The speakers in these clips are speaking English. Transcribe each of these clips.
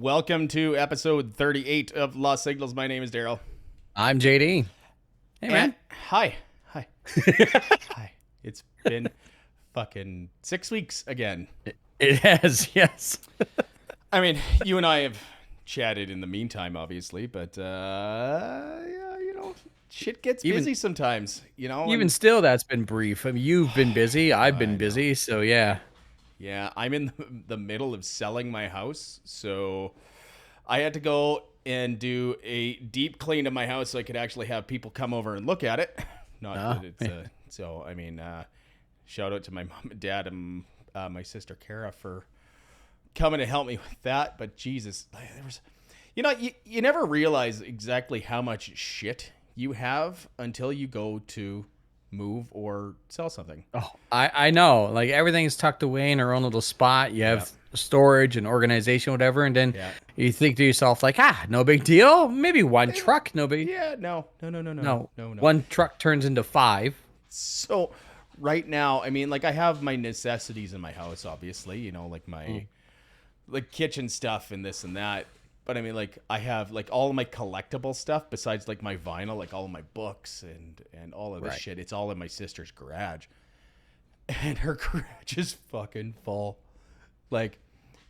Welcome to episode 38 of Lost Signals. My name is Darrell. I'm JD. Hey, man. Hi. Hi. Hi. It's been fucking 6 weeks again. It has, yes. I mean, you and I have chatted in the meantime, obviously, but yeah, shit gets busy sometimes, Even still, that's been brief. I mean, you've been busy. I've been busy. So, yeah. Yeah, I'm in the middle of selling my house, so I had to go and do a deep clean of my house so I could actually have people come over and look at it. Not that it's so. I mean, shout out to my mom and dad and my sister Kara for coming to help me with that. But Jesus, there was, you never realize exactly how much shit you have until you go to move or sell something. Oh, I know. Like, everything's tucked away in our own little spot. You have storage and organization, whatever. And then you think to yourself, like, no big deal. Maybe one truck, no big. Yeah, no. One truck turns into 5. So right now, I mean, like, I have my necessities in my house, obviously, like my like kitchen stuff and this and that. But I mean, like, I have like all of my collectible stuff besides like my vinyl, like all of my books and all of this shit. It's all in my sister's garage, and her garage is fucking full. Like,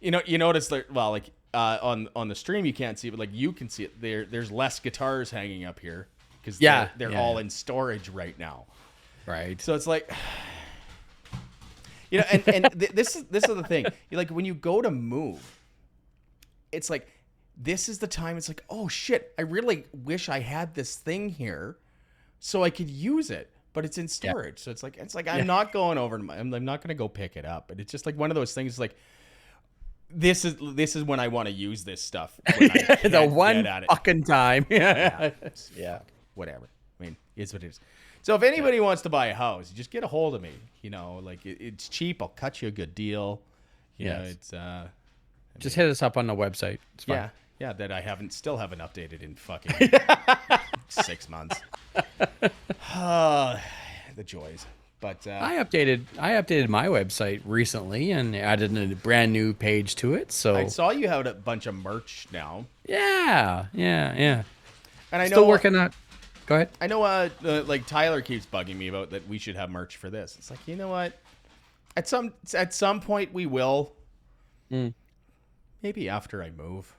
you notice that, well, like on the stream you can't see it, but like you can see it. There's less guitars hanging up here because they're all in storage right now. Right. So it's like, this is the thing. Like, when you go to move, it's like, this is the time it's like, oh shit, I really wish I had this thing here so I could use it, but it's in storage. So it's like I'm not going over to I'm not going to go pick it up. But it's just like one of those things, like, this is when I want to use this stuff. When I the one fucking time. Yeah. Whatever. I mean, it's what it is. So if anybody wants to buy a house, just get a hold of me. Like, it's cheap. I'll cut you a good deal. You know, it's just hit us up on the website. It's fine. Yeah, that I still haven't updated in fucking 6 months. The joys. But I updated my website recently and added a brand new page to it. So I saw you had a bunch of merch now. Yeah. And I know still working on. Go ahead. I know like Tyler keeps bugging me about that we should have merch for this. It's like, you know what? At some point we will. Maybe after I move.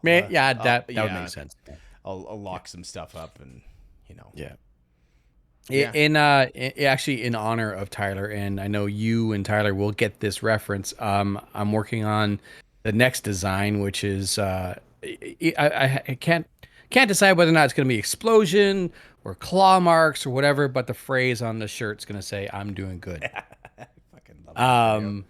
That would make sense. I'll lock some stuff up and Actually, in honor of Tyler, and I know you and Tyler will get this reference. I'm working on the next design, which is I can't decide whether or not it's going to be explosion or claw marks or whatever, but the phrase on the shirt's going to say "I'm doing good." Fucking love it.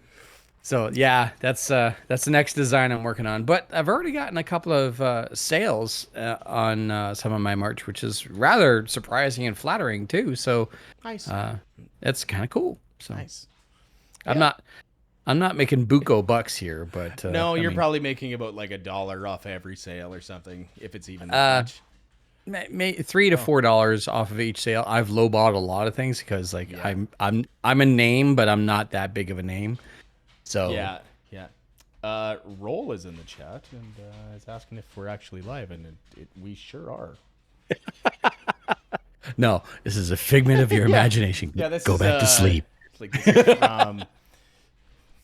So yeah, that's the next design I'm working on. But I've already gotten a couple of sales on some of my merch, which is rather surprising and flattering too. So nice. That's kind of cool. So nice. I'm not making buco bucks here, but no, you're probably making about like $1 off every sale or something, if it's even that much. $3 to $4 off of each sale. I've lowballed a lot of things because I'm a name, but I'm not that big of a name. So yeah. Roll is in the chat and is asking if we're actually live, and we sure are. No, this is a figment of your imagination. Yeah, Go back to sleep. Like, this is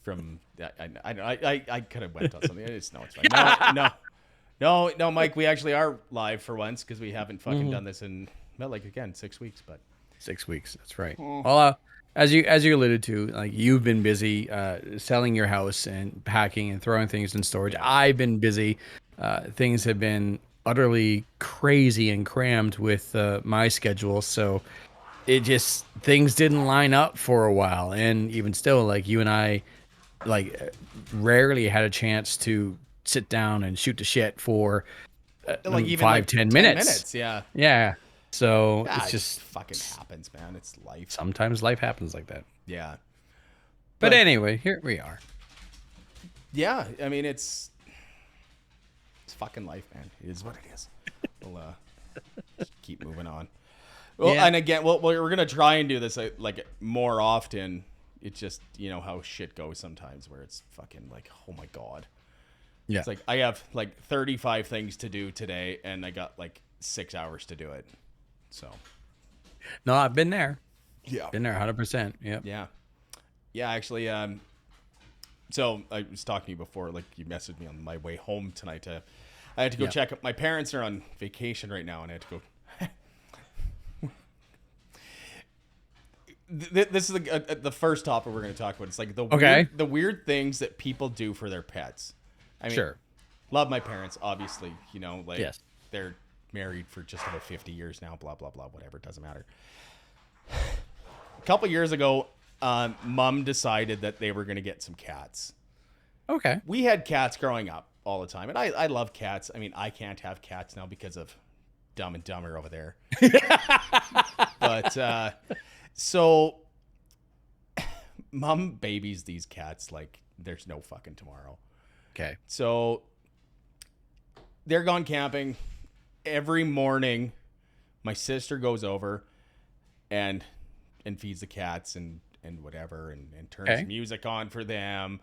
from I could have went on something. It's fine. No, Mike. We actually are live for once because we haven't fucking done this in 6 weeks. But 6 weeks. That's right. Well, as you alluded to, like, you've been busy selling your house and packing and throwing things in storage. I've been busy. Things have been utterly crazy and crammed with my schedule. So things didn't line up for a while. And even still, like, you and I, like, rarely had a chance to sit down and shoot the shit for like even 5-10 minutes. Yeah. So it's just fucking happens, man. It's life. Sometimes life happens like that. Yeah. But anyway, here we are. Yeah, I mean, it's fucking life, man. It is what it is. We'll just keep moving on. Well, and again, we're gonna try and do this like more often. It's just, how shit goes sometimes, where it's fucking like, oh my god. Yeah. It's like I have like 35 things to do today, and I got like 6 hours to do it. So. No, I've been there. Yeah. Been there 100%. Yep. Yeah. Yeah, actually, so I was talking to you before, like you messaged me on my way home tonight. I had to go check up. My parents are on vacation right now, and I had to go. This is the first topic we're going to talk about. It's like the weird things that people do for their pets. I mean, Sure. love my parents, obviously. You know, like Yes. they're married for just about 50 years now. Blah blah blah. Whatever, it doesn't matter. A couple years ago, Mom decided that they were going to get some cats. Okay. We had cats growing up all the time, and I love cats. I mean, I can't have cats now because of Dumb and Dumber over there. But so Mom babies these cats like there's no fucking tomorrow. Okay. So they're gone camping. Every morning, my sister goes over and feeds the cats and whatever and turns music on for them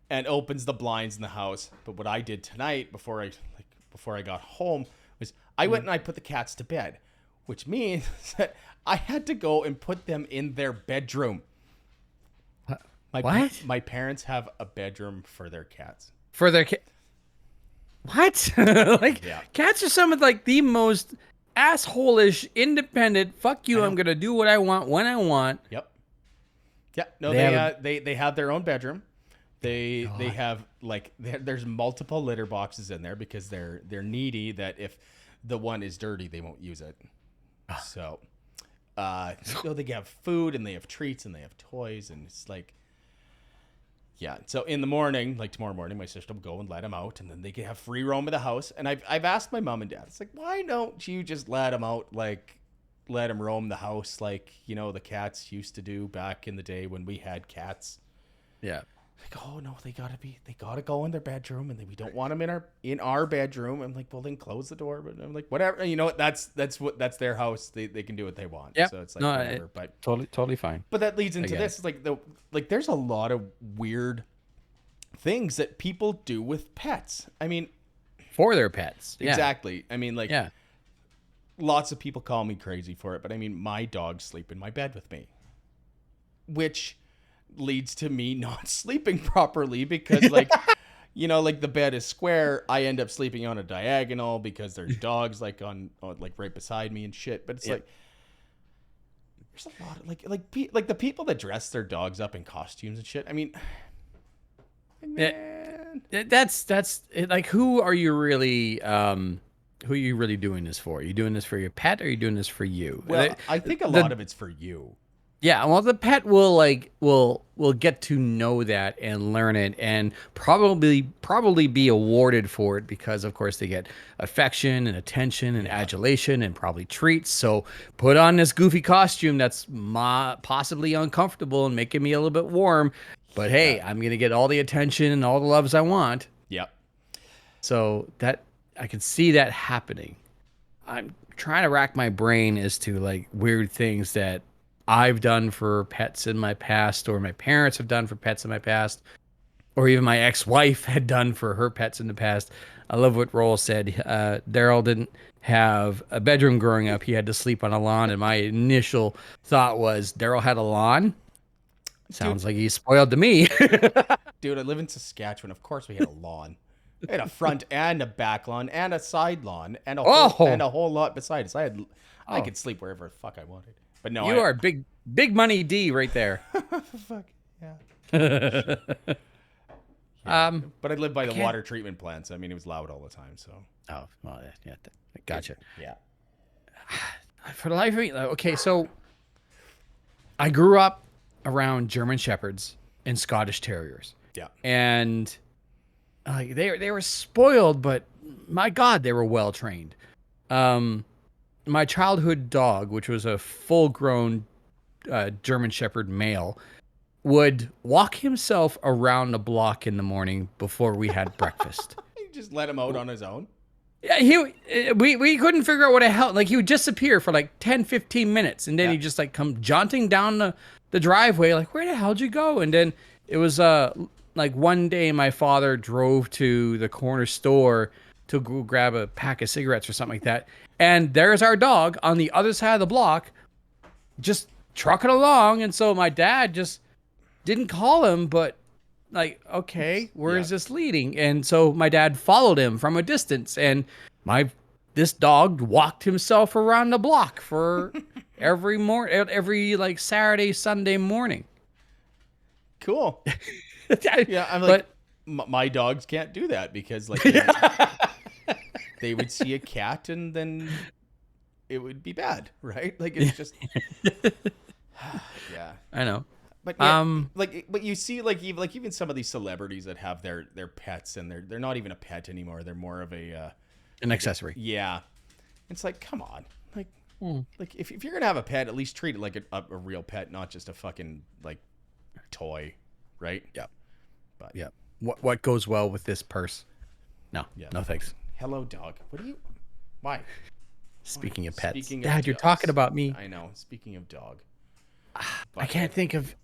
and opens the blinds in the house. But what I did tonight before I got home was I went and I put the cats to bed, which means that I had to go and put them in their bedroom. What? My parents have a bedroom for their cats. For their What? Like, cats are some of like the most asshole-ish, independent. Fuck you! I'm gonna do what I want when I want. Yep. Yeah. No, they have their own bedroom. They have like there's multiple litter boxes in there because they're needy. That if the one is dirty, they won't use it. So, they have food and they have treats and they have toys and it's like. Yeah, so in the morning, like tomorrow morning, my sister will go and let them out, and then they can have free roam of the house. And I've asked my mom and dad, it's like, why don't you just let them out, like, let them roam the house like, you know, the cats used to do back in the day when we had cats. Yeah. Like, oh no, they gotta go in their bedroom, and then we don't want them in our bedroom. I'm like, well, then close the door. But I'm like, whatever, you know what? That's their house. They can do what they want. Yeah. So it's like whatever. But totally fine. But that leads into this. It's like there's a lot of weird things that people do with pets. I mean, for their pets. Exactly. I mean, like, lots of people call me crazy for it, but I mean, my dogs sleep in my bed with me, which leads to me not sleeping properly because like you know, like the bed is square, I end up sleeping on a diagonal because there's dogs like on like right beside me and shit. But it's like there's a lot of like the people that dress their dogs up in costumes and shit. I mean, man, that's like, who are you really doing this for? Are you doing this for your pet or are you doing this for you? Well, I think a lot of it's for you. Yeah, well, the pet will get to know that and learn it, and probably be awarded for it because, of course, they get affection and attention and adulation and probably treats. So put on this goofy costume that's possibly uncomfortable and making me a little bit warm, but hey, I'm gonna get all the attention and all the loves I want. Yep. So that I can see that happening. I'm trying to rack my brain as to like weird things that I've done for pets in my past, or my parents have done for pets in my past, or even my ex-wife had done for her pets in the past. I love what Roll said. Darrell didn't have a bedroom growing up. He had to sleep on a lawn. And my initial thought was, Darrell had a lawn? Sounds like he's spoiled to me. Dude, I live in Saskatchewan. Of course we had a lawn. We had a front and a back lawn and a side lawn and a whole lot besides. I could sleep wherever the fuck I wanted. But no, you are big money D right there. Fuck yeah. But I live by the water treatment plant, so I mean it was loud all the time. So Gotcha. Yeah. For the life of me, okay, so I grew up around German Shepherds and Scottish Terriers. Yeah. And they were spoiled, but my God, they were well trained. My childhood dog, which was a full-grown German Shepherd male, would walk himself around the block in the morning before we had breakfast. You just let him out on his own? Yeah, we couldn't figure out what the hell. Like, he would disappear for like 10, 15 minutes, and then he'd just like come jaunting down the driveway, like, where the hell did you go? And then it was like one day my father drove to the corner store to go grab a pack of cigarettes or something like that, and there's our dog on the other side of the block just trucking along. And so my dad just didn't call him, but like, okay, where Yeah. is this leading? And so my dad followed him from a distance, and this dog walked himself around the block for every like Saturday, Sunday morning. Cool. Yeah, I'm like, But my dogs can't do that because like they would see a cat and then it would be bad, right? Like it's just, yeah. I know. But yeah, Um, but you see, even some of these celebrities that have their pets, and they're not even a pet anymore. They're more of a an accessory. yeah. It's like, come on, like Hmm. like if you're gonna have a pet, at least treat it like a real pet, not just a fucking like toy, right? Yeah. But Yeah. What goes well with this purse? No. yeah. No thanks. Hello, dog. What do you? Why? Speaking of pets, Speaking of Dad, you're dogs. talking about me. I know. Speaking of dog, I can't think of.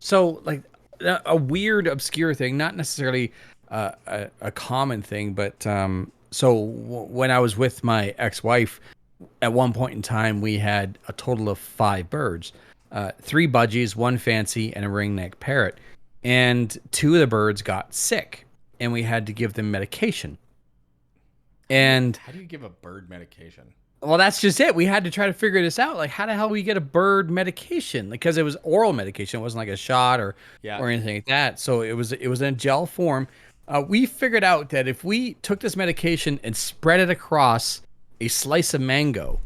So like a weird, obscure thing, not necessarily a common thing, but when I was with my ex-wife, at one point in time, we had a total of 5 birds, 3 budgies, 1 fancy, and a ringneck parrot, and 2 of the birds got sick, and we had to give them medication. And how do you give a bird medication? well, that's just it. We had to try to figure this out. Like, how the hell we get a bird medication? Because it was oral medication. It wasn't like a shot or anything like that. So it was in a gel form. We figured out that if we took this medication and spread it across a slice of mango,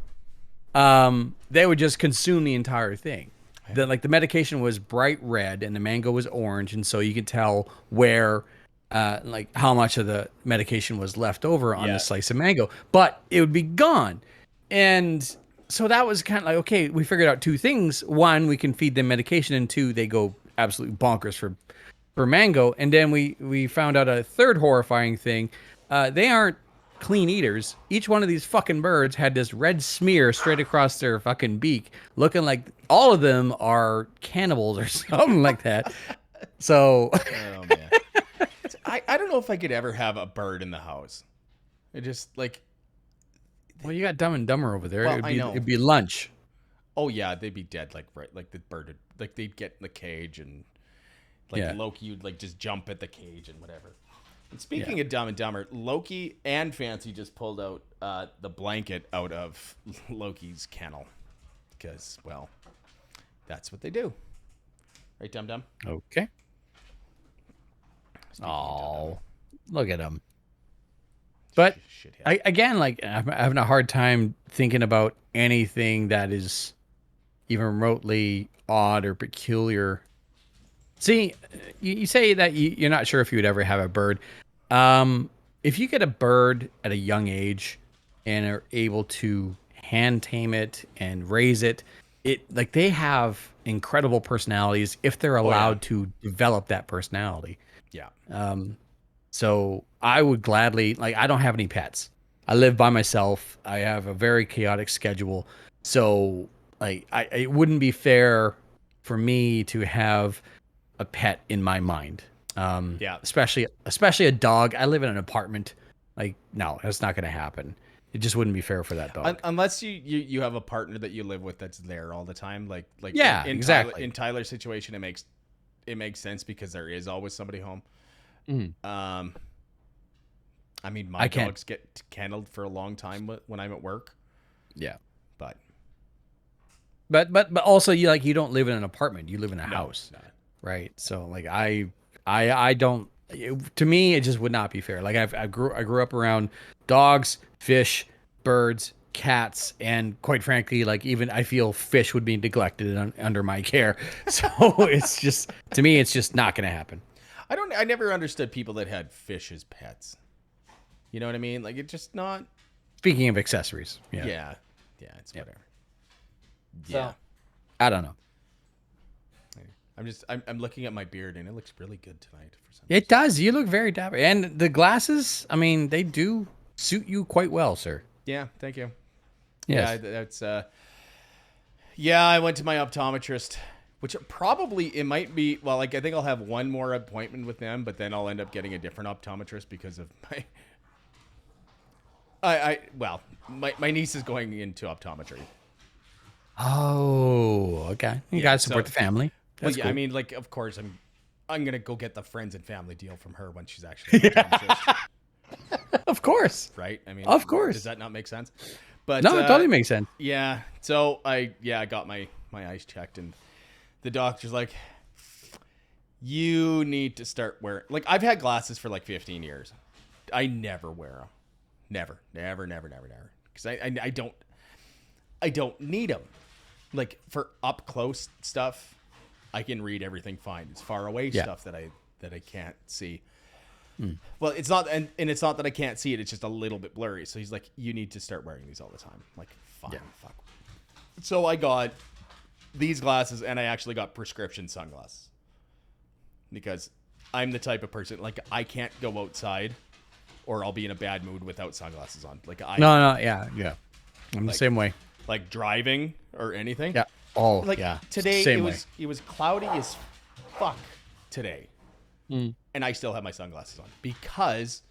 they would just consume the entire thing. The medication was bright red and the mango was orange, and so you could tell where like how much of the medication was left over on the slice of mango, but it would be gone. And so that was kind of like, okay, we figured out 2 things. 1, we can feed them medication, and 2, they go absolutely bonkers for mango. And then we found out a third horrifying thing. They aren't clean eaters. Each one of these fucking birds had this red smear straight across their fucking beak, looking like all of them are cannibals or something like that. So Oh man, I don't know if I could ever have a bird in the house. It just like, well, you got Dumb and Dumber over there. Well, I know. It'd be lunch. oh yeah, they'd be dead. Like right, like the bird, like they'd get in the cage and like Yeah. Loki would like just jump at the cage and whatever. And speaking of Dumb and Dumber, Loki and Fancy just pulled out the blanket out of Loki's kennel because, well, that's what they do, right, Dum Dum? Okay. Speaking of Dum Dum. Oh, look at him. But Shithead. again, like I'm having a hard time thinking about anything that is even remotely odd or peculiar. See, you say that you're not sure if you would ever have a bird. If you get a bird at a young age and are able to hand tame it and raise it, like they have incredible personalities if they're allowed to develop that personality. Yeah. So I would gladly, like, I don't have any pets. I live by myself. I have a very chaotic schedule. So like, it wouldn't be fair for me to have a pet in my mind. Especially a dog. I live in an apartment. Like, no, that's not going to happen. It just wouldn't be fair for that dog. Unless you have a partner that you live with that's there all the time. Like yeah, in exactly. In Tyler's situation, it makes sense because there is always somebody home. Mhm. I mean, my dogs get kennelled for a long time when I'm at work. Yeah. But also you don't live in an apartment. You live in a house. No. Right. So like I don't, to me, it just would not be fair. Like I grew up around dogs, fish, birds, cats, and quite frankly, like even I feel fish would be neglected under my care. So it's just, to me, it's just not going to happen. I never understood people that had fish as pets. You know what I mean? Like it's just not. Speaking of accessories. Yeah. It's whatever. So, Yeah. I don't know. I'm looking at my beard and it looks really good tonight for some It does. You look very dapper. And the glasses, I mean, they do suit you quite well, sir. Yeah, thank you. Yes. Yeah, that's I went to my optometrist which probably it might be. Well, like I think I'll have one more appointment with them, but then I'll end up getting a different optometrist because of my. Well, my niece is going into optometry. Oh, okay. You gotta support the family. That's yeah, cool. I mean, like, of course, I'm gonna go get the friends and family deal from her when she's actually an optometrist, Of course. right? I mean, Of course. does that not make sense? But No, it totally makes sense. yeah. So I got my eyes checked, and the doctor's like, you need to start wearing. Like, I've had glasses for like 15 years. I never wear them. Never. Because I don't need them. Like, for up close stuff, I can read everything fine. It's far away stuff that I can't see. Well, it's not, and it's not that I can't see it. It's just a little bit blurry. So he's like, you need to start wearing these all the time. I'm like, fine, fuck. So I got these glasses, and I actually got prescription sunglasses because I'm the type of person, like, I can't go outside or I'll be in a bad mood without sunglasses on. Like, Yeah. I'm the same way. Like driving or anything. Yeah. Oh, like yeah. Today Same way. it was cloudy as fuck today. And I still have my sunglasses on because,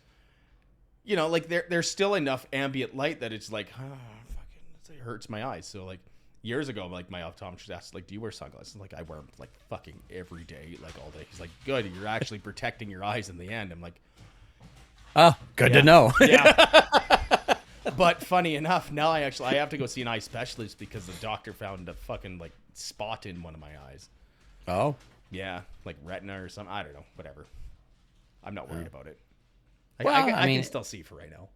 you know, like there's still enough ambient light that it's like, fucking, it hurts my eyes. So like years ago, like my optometrist asked, like, do you wear sunglasses? Like, I wear them like fucking every day, like all day. He's like, good, you're actually protecting your eyes in the end. I'm like, oh, good to know. Yeah. But funny enough, now I have to go see an eye specialist because the doctor found a fucking like spot in one of my eyes. Oh. Yeah, like retina or something. I don't know. Whatever. I'm not worried about it. Well, I can still see for right now.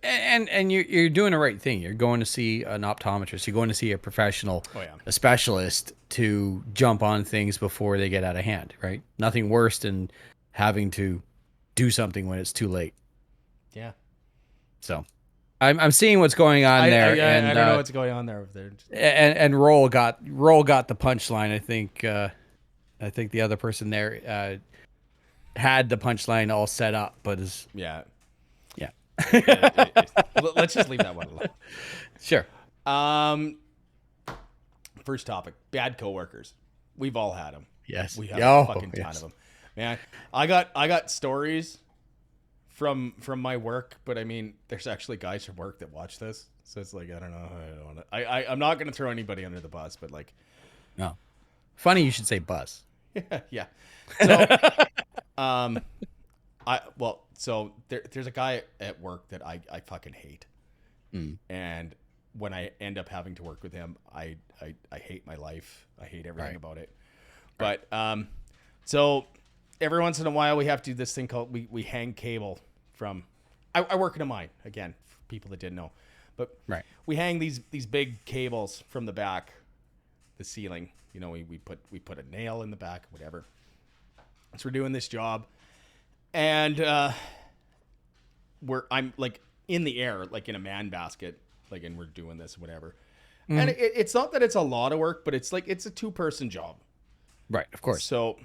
And you're doing the right thing. You're going to see an optometrist. You're going to see a professional, a specialist to jump on things before they get out of hand, right? Nothing worse than having to do something when it's too late. Yeah. So I'm seeing what's going on there. And I don't know what's going on there over there. And Roll got the punchline. I think the other person there had the punchline all set up, but is yeah. Let's just leave that one alone. Sure. First topic: bad coworkers. We've all had them. Yes. We have a fucking ton of them. Man, I got stories from my work, but I mean, there's actually guys from work that watch this, so it's like I don't know. I don't want to. I'm not gonna throw anybody under the bus, but like, no. Funny you should say bus. Yeah. So, so there's a guy at work that I fucking hate, and when I end up having to work with him, I hate my life. I hate everything about it. But so every once in a while we have to do this thing called we hang cable from. I work in a mine again, for people that didn't know, but we hang these big cables from the back, the ceiling. You know, we put a nail in the back, whatever. So we're doing this job, and I'm like in the air, like in a man basket, like, and we're doing this, whatever. And it's not that it's a lot of work, but it's like it's a 2-person job, right? Of course. So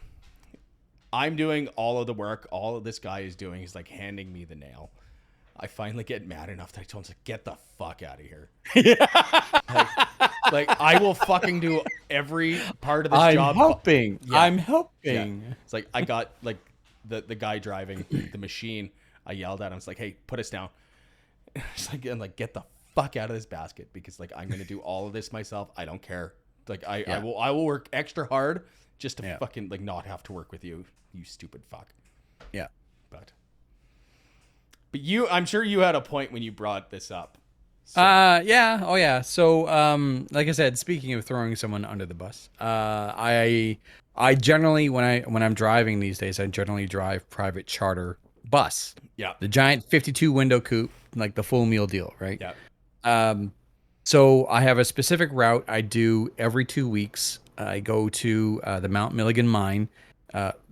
I'm doing all of the work. All of this guy is doing is like handing me the nail. I finally get mad enough that I told him, like, get the fuck out of here. Like, I will fucking do every part of this job. I'm helping. Yeah. It's like, I got, like, the guy driving the machine. I yelled at him. It's like, hey, put us down. It's like, and like, get the fuck out of this basket because, like, I'm going to do all of this myself. I don't care. Like, I will work extra hard just to fucking, like, not have to work with you, you stupid fuck. Yeah. But I'm sure you had a point when you brought this up. So. Yeah. Oh, yeah. So, like I said, speaking of throwing someone under the bus, I generally, when I'm driving these days, I generally drive private charter bus. Yeah. The giant 52 window coupe, like the full meal deal, right? Yeah. So I have a specific route I do every 2 weeks. I go to the Mount Milligan mine.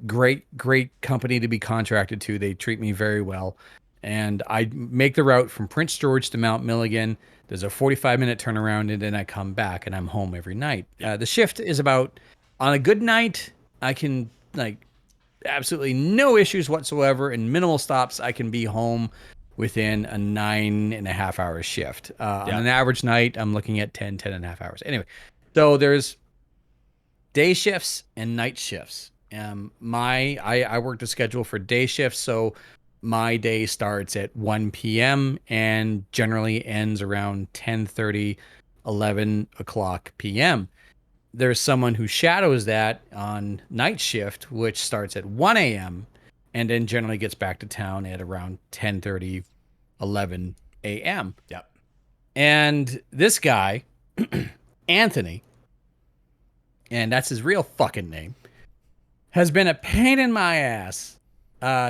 Great company to be contracted to. They treat me very well. And I make the route from Prince George to Mount Milligan. There's a 45-minute turnaround, and then I come back, and I'm home every night. The shift is about, on a good night, I can, like, absolutely no issues whatsoever, and minimal stops, I can be home within a 9.5-hour shift. On an average night, I'm looking at 10 and a half hours. Anyway, so there's day shifts and night shifts. I worked a schedule for day shifts, so my day starts at 1 p.m. and generally ends around 10:30, 11 o'clock p.m. There's someone who shadows that on night shift, which starts at 1 a.m. and then generally gets back to town at around 10:30, 11 a.m. Yep. And this guy, Anthony, and that's his real fucking name, has been a pain in my ass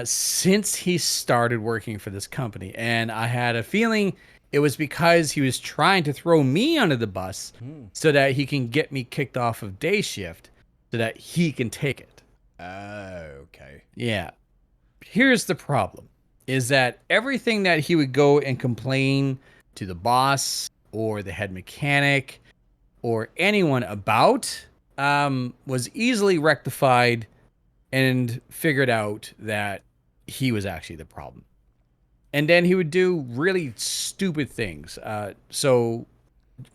since he started working for this company. And I had a feeling it was because he was trying to throw me under the bus so that he can get me kicked off of day shift so that he can take it. Okay. Yeah. Here's the problem, is that everything that he would go and complain to the boss or the head mechanic or anyone about was easily rectified and figured out that he was actually the problem. And then he would do really stupid things. So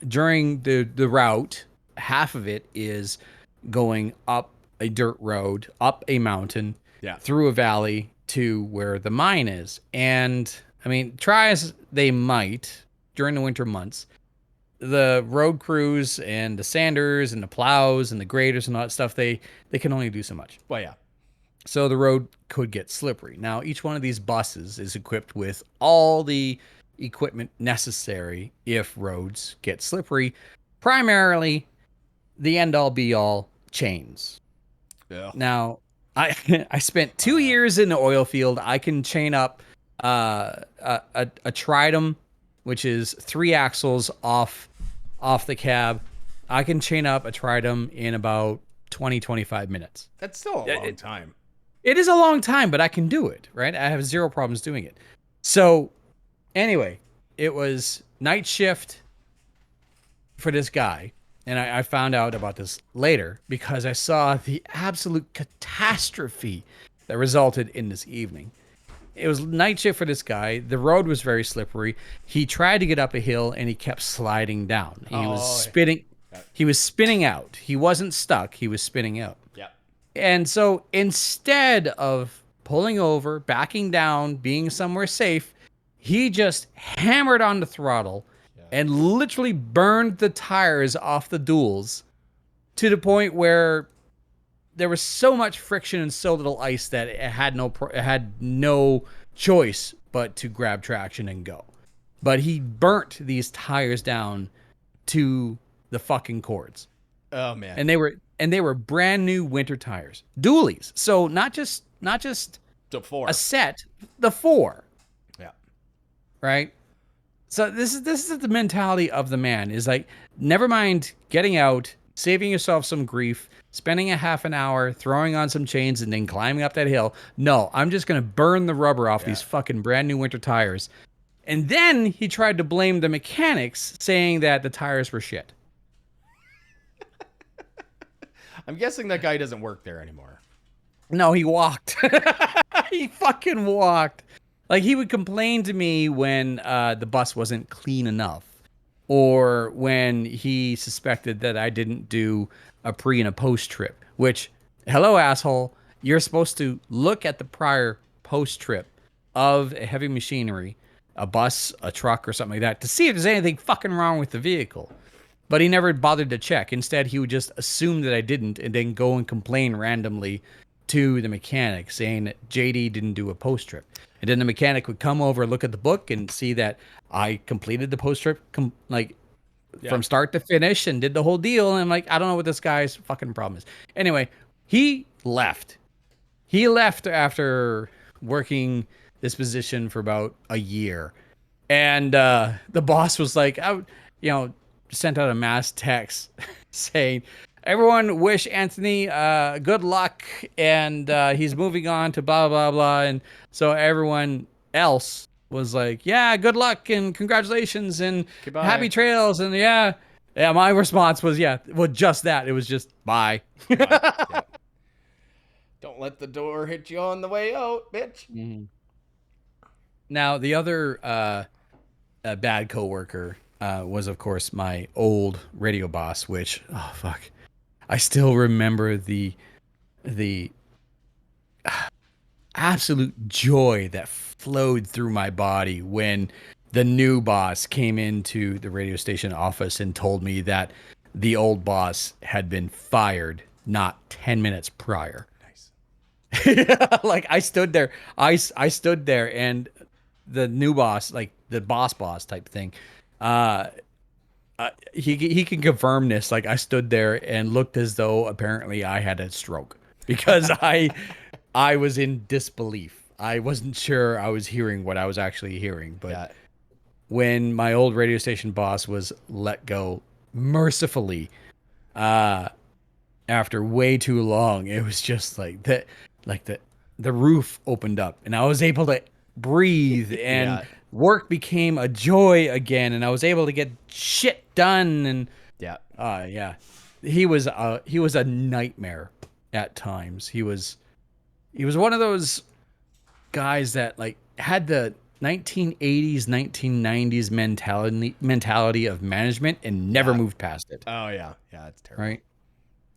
during the route, half of it is going up a dirt road, up a mountain, through a valley to where the mine is. And I mean, try as they might during the winter months, the road crews and the sanders and the plows and the graders and all that stuff, they can only do so much. Well, yeah. So the road could get slippery. Now, each one of these buses is equipped with all the equipment necessary if roads get slippery. Primarily, the end-all be-all, chains. Yeah. Now, I spent 2 years in the oil field. I can chain up a tridem, which is 3 axles off the cab. I can chain up a tridem in about 20, 25 minutes. That's still a long time. It is a long time, but I can do it, right? I have zero problems doing it. So, anyway, it was night shift for this guy. And I found out about this later because I saw the absolute catastrophe that resulted in this evening. It was night shift for this guy. The road was very slippery. He tried to get up a hill and he kept sliding down. He was spinning. He was spinning out. He wasn't stuck. He was spinning out. Yeah. And so instead of pulling over, backing down, being somewhere safe, he just hammered on the throttle and literally burned the tires off the duals to the point where there was so much friction and so little ice that it had no choice but to grab traction and go. But he burnt these tires down to the fucking cords. Oh man. And they were brand new winter tires. Dualies. So not just the 4. a set, the 4. Yeah. Right? So this is the mentality of the man, is like, never mind getting out, saving yourself some grief, spending a half an hour throwing on some chains and then climbing up that hill. No, I'm just going to burn the rubber off these fucking brand new winter tires. And then he tried to blame the mechanics, saying that the tires were shit. I'm guessing that guy doesn't work there anymore. No, he walked. He fucking walked. Like, he would complain to me when the bus wasn't clean enough, or when he suspected that I didn't do a pre and a post trip, which, hello, asshole, you're supposed to look at the prior post trip of a heavy machinery, a bus, a truck, or something like that, to see if there's anything fucking wrong with the vehicle. But he never bothered to check. Instead, he would just assume that I didn't and then go and complain randomly to the mechanic, saying that JD didn't do a post trip. And then the mechanic would come over, look at the book, and see that I completed the post trip from start to finish and did the whole deal. And I'm like, I don't know what this guy's fucking problem is. Anyway, he left. He left after working this position for about a year. And the boss was like, sent out a mass text saying, everyone wish Anthony good luck, and he's moving on to blah, blah, blah. And so everyone else was like, yeah, good luck and congratulations and Goodbye. Happy trails. And yeah, my response was, just that. It was just bye. Yeah. Don't let the door hit you on the way out, bitch. Mm-hmm. Now, the other bad coworker was, of course, my old radio boss, which, oh, fuck. I still remember the absolute joy that flowed through my body when the new boss came into the radio station office and told me that the old boss had been fired not 10 minutes prior. Nice. Like I stood there, I stood there, and the new boss, like the boss type thing, uh, he can confirm this. Like I stood there and looked as though apparently I had a stroke because I was in disbelief. I wasn't sure I was hearing what I was actually hearing. But Yeah. when my old radio station boss was let go mercifully, after way too long, it was just like that, like the roof opened up and I was able to breathe and Yeah. work became a joy again, and I was able to get shit done. And Yeah. yeah, he was a nightmare at times. He was one of those guys that like had the 1980s 1990s mentality of management and never Yeah. moved past it. Oh yeah. Yeah. It's terrible. Right?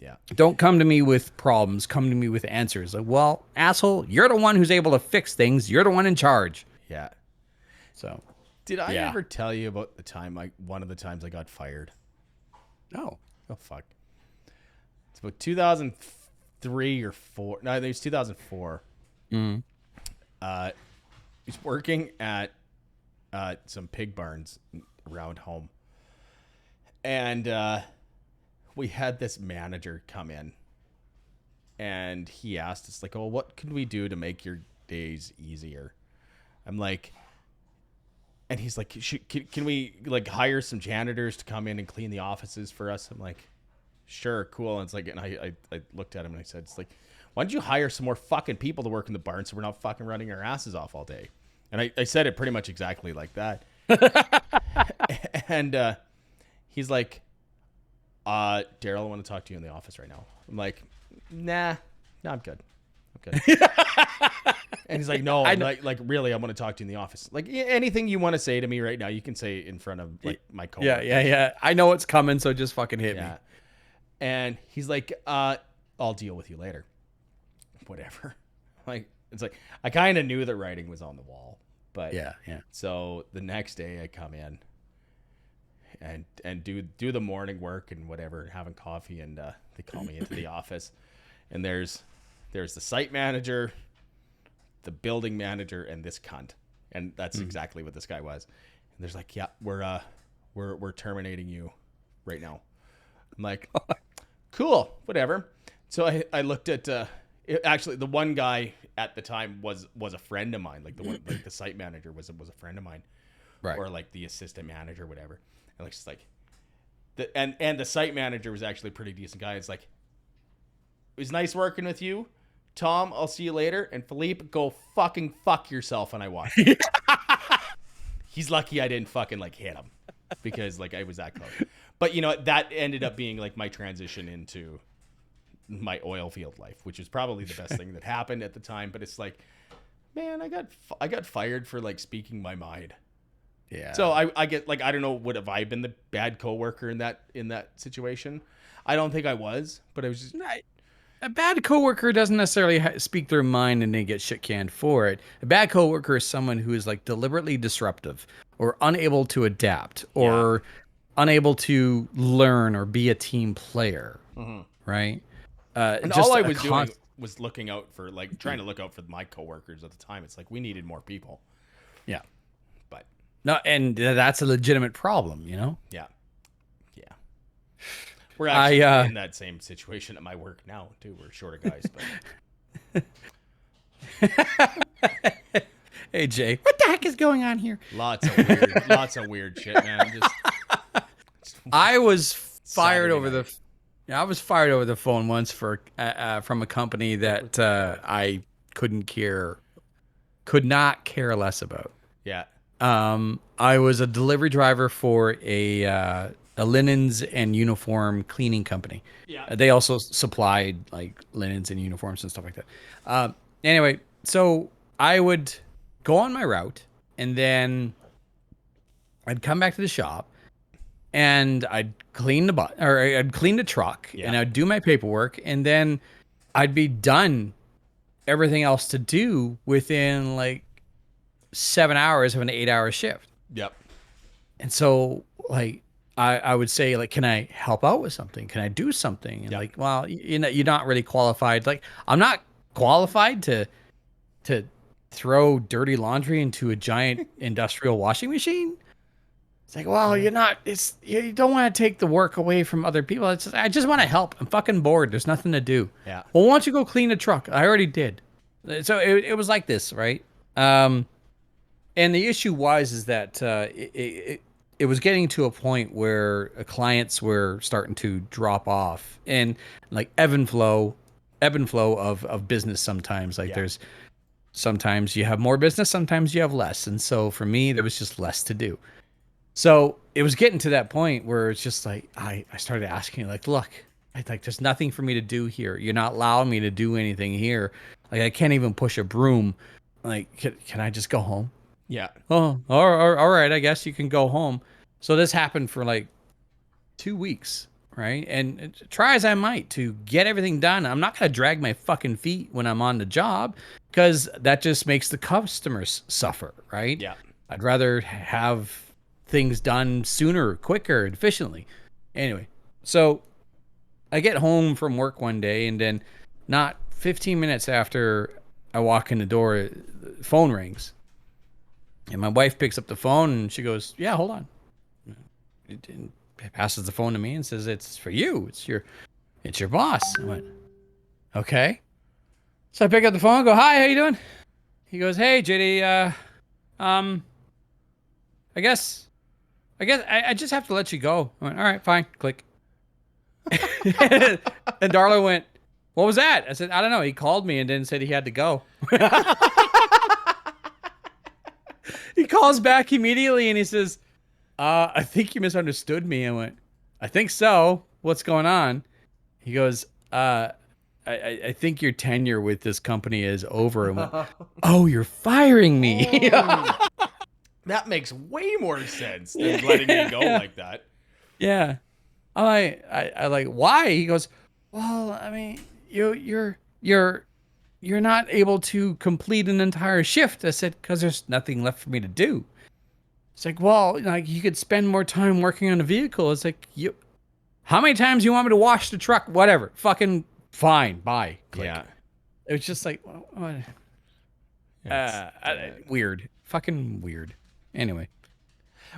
Yeah. Don't come to me with problems, come to me with answers. Like, well, asshole, you're the one who's able to fix things, you're the one in charge. Yeah. So Did I Yeah. ever tell you about the time one of the times I got fired? no. Oh fuck. It's about 2003 or 4. No, it was 2004. He's working at some pig barns around home. And we had this manager come in. And he asked us, like, oh, what can we do to make your days easier? I'm like, and he's like, can we like hire some janitors to come in and clean the offices for us? I'm like, sure, cool. And it's like, and I looked at him and I said, it's like, why don't you hire some more fucking people to work in the barn so we're not fucking running our asses off all day? And I said it pretty much exactly like that. And he's like, Darrell, I want to talk to you in the office right now. I'm like, nah, I'm good. I'm good. And he's like, no, like really, I want to talk to you in the office. Like anything you want to say to me right now, you can say in front of like my coworker. Yeah. I know it's coming, so just fucking hit me. And he's like, I'll deal with you later. Whatever. Like, it's like, I kind of knew the writing was on the wall, but Yeah. So the next day I come in and do the morning work and whatever, having coffee, and they call me into the office, and there's the site manager, the building manager, and this cunt. And that's exactly what this guy was. And there's like, yeah, we're terminating you right now. I'm like, cool, whatever. So I looked at actually the one guy at the time was a friend of mine. Like the site manager was a friend of mine, Right. or like the assistant manager, whatever. And like just like and the site manager was actually a pretty decent guy. It's like, it was nice working with you, Tom. I'll see you later. And Philippe, go fucking fuck yourself. And I walked. He's lucky I didn't fucking like hit him, because like I was that close. But you know, that ended up being like my transition into my oil field life, which is probably the best thing that happened at the time. But it's like, man, I got fired for like speaking my mind. Yeah. So I get like, I don't know, would have I been the bad coworker in that situation? I don't think I was, but I was just A bad coworker doesn't necessarily speak their mind and they get shit canned for it. A bad coworker is someone who is like deliberately disruptive or unable to adapt or unable to learn or be a team player. Right. and just all I a was doing was looking out for like trying to look out for my coworkers at the time. It's like we needed more people. Yeah. But No, and that's a legitimate problem, you know? yeah. We're actually in that same situation at my work now too. We're shorter guys, but Hey Jay, what the heck is going on here? lots of weird shit, man. Just I was fired Saturday over night. I was fired over the phone once for from a company that I could not care less about. Yeah. I was a delivery driver for a linens and uniform cleaning company. Yeah. They also supplied like linens and uniforms and stuff like that. Anyway, so I would go on my route and then I'd come back to the shop and I'd clean I'd clean the truck, Yeah. and I'd do my paperwork, and then I'd be done everything else to do within like 7 hours of an 8-hour shift. Yep. And so like I would say like, can I help out with something? Can I do something? And Yep. like, well, you know, you're not really qualified. Like, I'm not qualified to throw dirty laundry into a giant industrial washing machine. It's like, well, you're not. It's you don't want to take the work away from other people. It's I just want to help. I'm fucking bored. There's nothing to do. Yeah. Well, why don't you go clean the truck? I already did. So it was like this, right? And the issue was is that it was getting to a point where clients were starting to drop off, and like ebb and flow of business sometimes. Like there's sometimes you have more business, sometimes you have less. And so for me, there was just less to do. So it was getting to that point where it's just like, I started asking like, look, there's nothing for me to do here. You're not allowing me to do anything here. Like, I can't even push a broom. Like, can I just go home? Yeah. Oh, all right. I guess you can go home. So this happened for like 2 weeks, right? And try as I might to get everything done, I'm not going to drag my fucking feet when I'm on the job, because that just makes the customers suffer, right? Yeah. I'd rather have things done sooner, quicker, efficiently. Anyway, so I get home from work one day, and then not 15 minutes after I walk in the door, the phone rings. And my wife picks up the phone, and she goes, yeah, hold on. And passes the phone to me and says, it's for you. It's your boss. I went, okay. So I pick up the phone and go, hi, how you doing? He goes, hey, JD, I guess I just have to let you go. I went, all right, fine. Click. And Darla went, what was that? I said, I don't know. He called me and then said he had to go. He calls back immediately and he says, I think you misunderstood me. I went, I think so. What's going on? He goes, I think your tenure with this company is over. And went, oh, you're firing me. Oh, that makes way more sense than letting me go like that. Yeah. I like, why? He goes, well, I mean, you're not able to complete an entire shift. I said, because there's nothing left for me to do. It's like, well, like, you could spend more time working on the vehicle. It's like, how many times you want me to wash the truck? Whatever. Fucking fine. Bye. Click. Yeah. It was just like, what? Weird. Fucking weird. Anyway.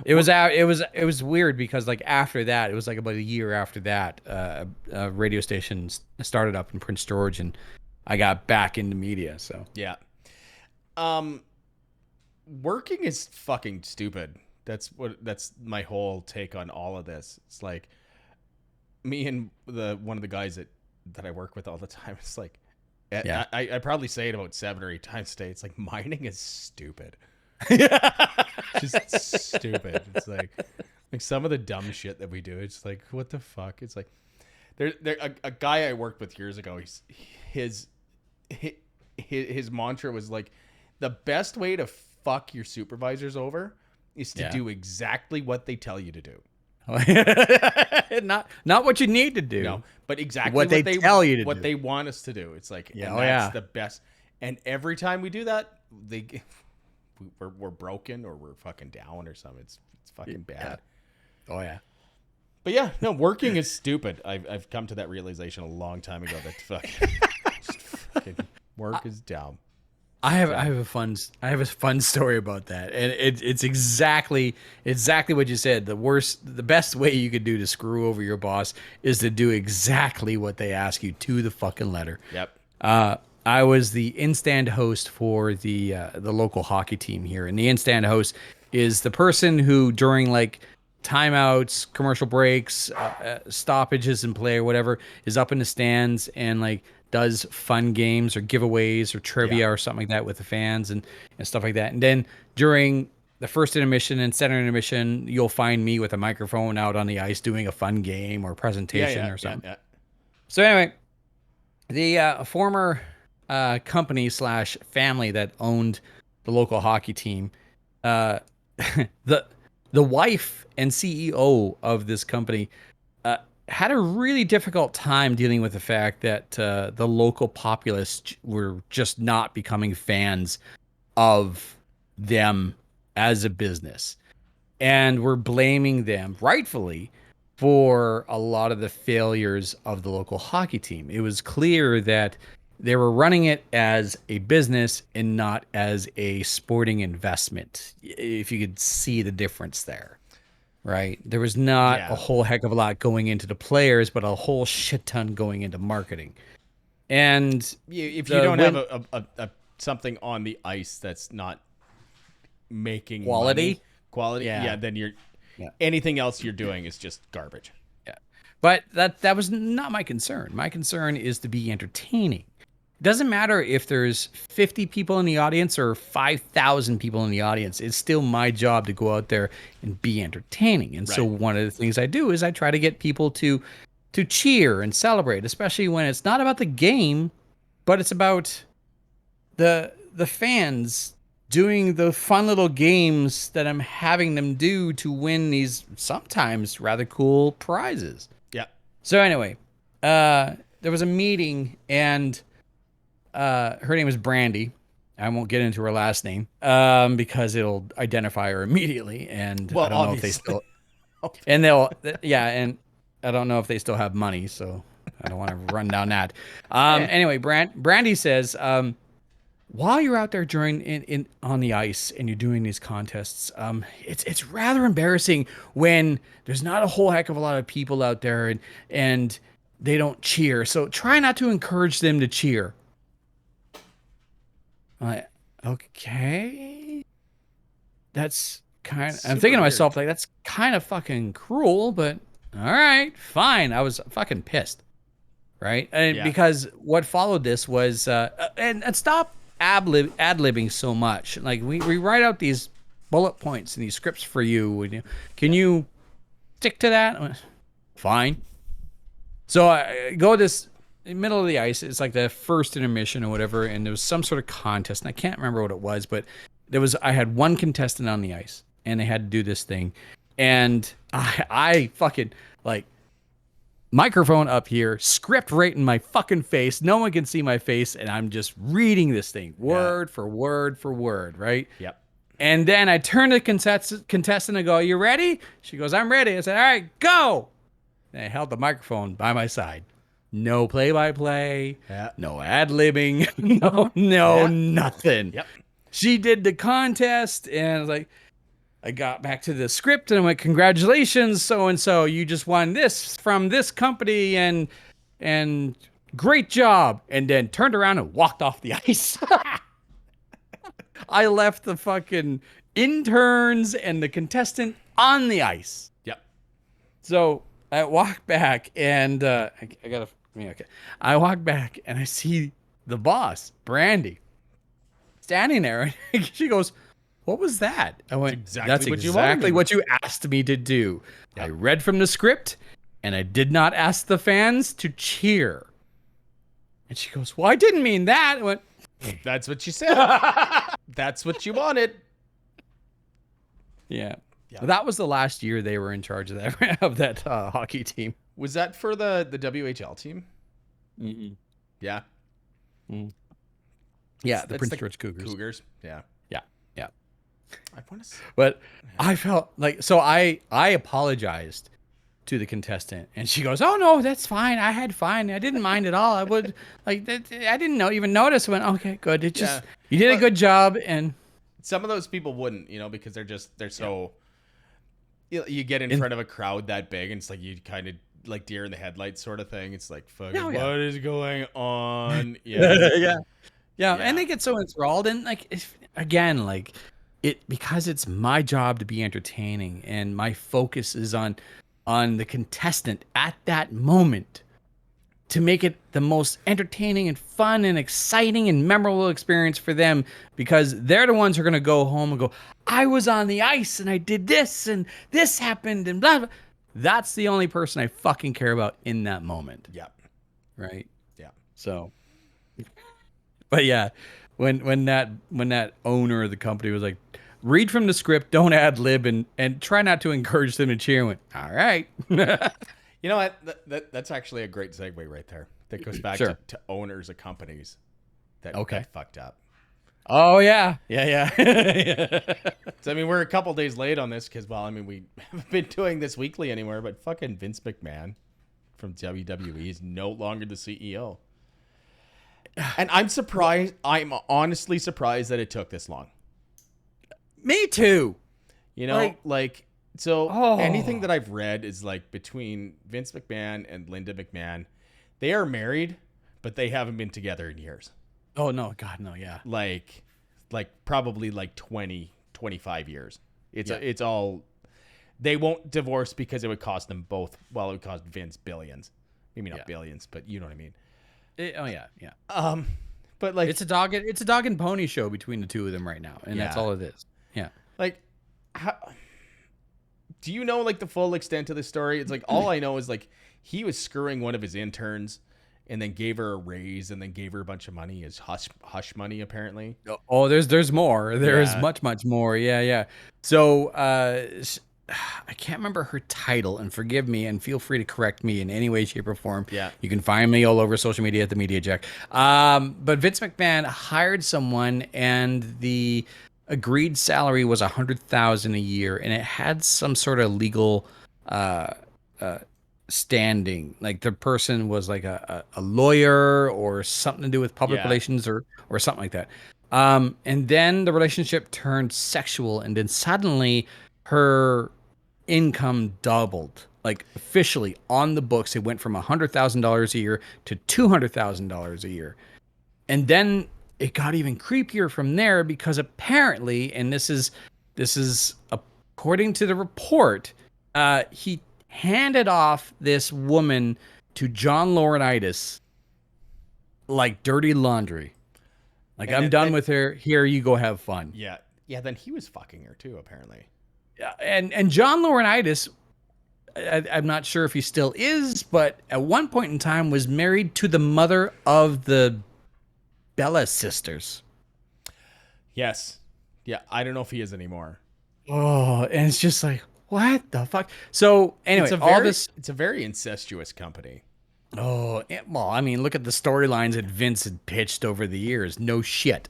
It was weird because like after that, it was like about a year after that, a radio station started up in Prince George, and I got back into media. So yeah, working is fucking stupid. That's my whole take on all of this. It's like me and one of the guys that I work with all the time. It's like, I probably say it about 7 or 8 times a day. It's like, mining is stupid. Just stupid. It's like some of the dumb shit that we do. It's like, what the fuck? It's like a guy I worked with years ago. His mantra was like, the best way to fuck your supervisors over is to do exactly what they tell you to do. not what you need to do. No, but exactly what they tell you to do. What they want us to do. It's like, the best. And every time we do that, we're broken or we're fucking down or something. It's fucking bad. Oh yeah. But yeah, no, working is stupid. I've come to that realization a long time ago that fucking work is dumb. I have a fun story about that, and it's exactly what you said. The best way you could do to screw over your boss is to do exactly what they ask you to the fucking letter. Yep. I was the in-stand host for the local hockey team here, and the in-stand host is the person who during like timeouts, commercial breaks, stoppages in play or whatever is up in the stands and like does fun games or giveaways or trivia or something like that with the fans and stuff like that. And then during the first intermission and center intermission, you'll find me with a microphone out on the ice doing a fun game or presentation or something. Yeah. So anyway, the former company / family that owned the local hockey team, the the wife and CEO of this company had a really difficult time dealing with the fact that the local populace were just not becoming fans of them as a business. And we're blaming them, rightfully, for a lot of the failures of the local hockey team. It was clear that they were running it as a business and not as a sporting investment. If you could see the difference there, right? There was not a Yeah. whole heck of a lot going into the players, but a whole shit ton going into marketing. And If you the don't have win a something on the ice that's not making money, quality, quality, yeah, yeah, then you're yeah. anything else you're doing is just garbage. Yeah. But that was not my concern. My concern is to be entertaining. It doesn't matter if there's 50 people in the audience or 5,000 people in the audience. It's still my job to go out there and be entertaining. And so Right. one of the things I do is I try to get people to cheer and celebrate, especially when it's not about the game, but it's about the fans doing the fun little games that I'm having them do to win these sometimes rather cool prizes. Yeah. So anyway, there was a meeting, and her name is Brandy. I won't get into her last name because it'll identify her immediately, and Well, I don't know if they obviously. still. And they'll, yeah, and I don't know if they still have money, so I don't want to run down that. Anyway, Brandy says, while you're out there during in on the ice and you're doing these contests, it's rather embarrassing when there's not a whole heck of a lot of people out there and they don't cheer. So try not to encourage them to cheer. I'm like, okay, that's kind of, I'm Super thinking to weird. myself, like, that's kind of fucking cruel, but all right, fine. I was fucking pissed, right? And Yeah. because what followed this was, and stop ad-libbing so much. Like, we write out these bullet points and these scripts for you. Can you stick to that? Fine. So I go this middle of the ice. It's like the first intermission or whatever, and there was some sort of contest, and I can't remember what it was, but I had one contestant on the ice, and they had to do this thing, and I fucking like microphone up here, script right in my fucking face. No one can see my face, and I'm just reading this thing word for word for word, right? Yep. And then I turn to the contestant and go, "You ready?" She goes, "I'm ready." I said, "All right, go." And I held the microphone by my side. No play-by-play, Yeah. no ad-libbing, no, Yeah. nothing. Yep. She did the contest, and I was like, I got back to the script, and I'm like, "Congratulations, so and so, you just won this from this company, and great job." And then turned around and walked off the ice. I left the fucking interns and the contestant on the ice. Yep. So I walk back, and I gotta. Okay. I walk back, and I see the boss, Brandy, standing there. And she goes, "What was that?" I went, exactly "That's what you wanted exactly me what you asked me to do." Yep. I read from the script, and I did not ask the fans to cheer. And she goes, "Well, I didn't mean that." I went, That's what you said. That's what you wanted. "Yeah." Yeah. Well, that was the last year they were in charge of that hockey team. Was that for the WHL team? Mm-mm. Yeah. Yeah, the That's Prince George Cougars. Cougars. Yeah. Yeah, yeah. I want to. But I felt like, so I apologized to the contestant, and she goes, "Oh no, that's fine. I had fine. I didn't mind at all. I would like that. I didn't even notice." I went, "Okay, good. It just you did a good job." And some of those people wouldn't, because they're so. You get in front of a crowd that big, and it's like you kind of like deer in the headlights sort of thing. It's like, fucking, what is going on? Yeah. yeah, and they get so enthralled, and like again, like it, because it's my job to be entertaining, and my focus is on the contestant at that moment to make it the most entertaining and fun and exciting and memorable experience for them, because they're the ones who are going to go home and go, "I was on the ice and I did this and this happened and blah, blah." That's the only person I fucking care about in that moment. Yeah. Right. Yeah. So, but yeah, when that owner of the company was like, read from the script, don't ad lib, and try not to encourage them to cheer. And went, all right. You know what? That's actually a great segue right there. That goes back Sure. to owners of companies that fucked up. Oh yeah, yeah. So I mean, we're a couple days late on this because, well, I mean, we haven't been doing this weekly anymore. But fucking Vince McMahon from WWE is no longer the CEO, and I'm surprised. I'm honestly surprised that it took this long. Me too. You know, so anything Oh. that I've read is like between Vince McMahon and Linda McMahon, they are married, but they haven't been together in years. Oh no, God no, yeah. Like probably like 20, 25 years. It's Yeah. it's all, they won't divorce because it would cost them both. Well, it would cost Vince billions, maybe not billions, but you know what I mean. Oh yeah, yeah. But like It's a dog and pony show between the two of them right now, and that's Yeah. all it is. Yeah. like how do you know like the full extent of the story? It's like all I know is like he was screwing one of his interns and then gave her a raise and then gave her a bunch of money as hush money apparently. Oh, there's more. There's Yeah. much more. Yeah, yeah. So I can't remember her title, and forgive me, and feel free to correct me in any way, shape, or form. Yeah. You can find me all over social media at the Media Jack. But Vince McMahon hired someone, and the agreed salary was $100,000 a year, and it had some sort of legal standing. Like the person was like a lawyer or something to do with public Yeah. relations or something like that. And then the relationship turned sexual, and then suddenly her income doubled. Like officially on the books, it went from $100,000 a year to $200,000 a year. And then it got even creepier from there because apparently, and this is according to the report, he handed off this woman to John Laurinaitis like dirty laundry. Like, And I'm then- done then- with her. Here, you go have fun. Yeah. Yeah, then he was fucking her too apparently. Yeah, and John Laurinaitis, I'm not sure if he still is, but at one point in time was married to the mother of the Bella sisters. Yes. Yeah, I don't know if he is anymore. Oh, and it's just like, what the fuck? So anyway, It's a very incestuous company. Oh, well, I mean, look at the storylines that Vince had pitched over the years. No shit.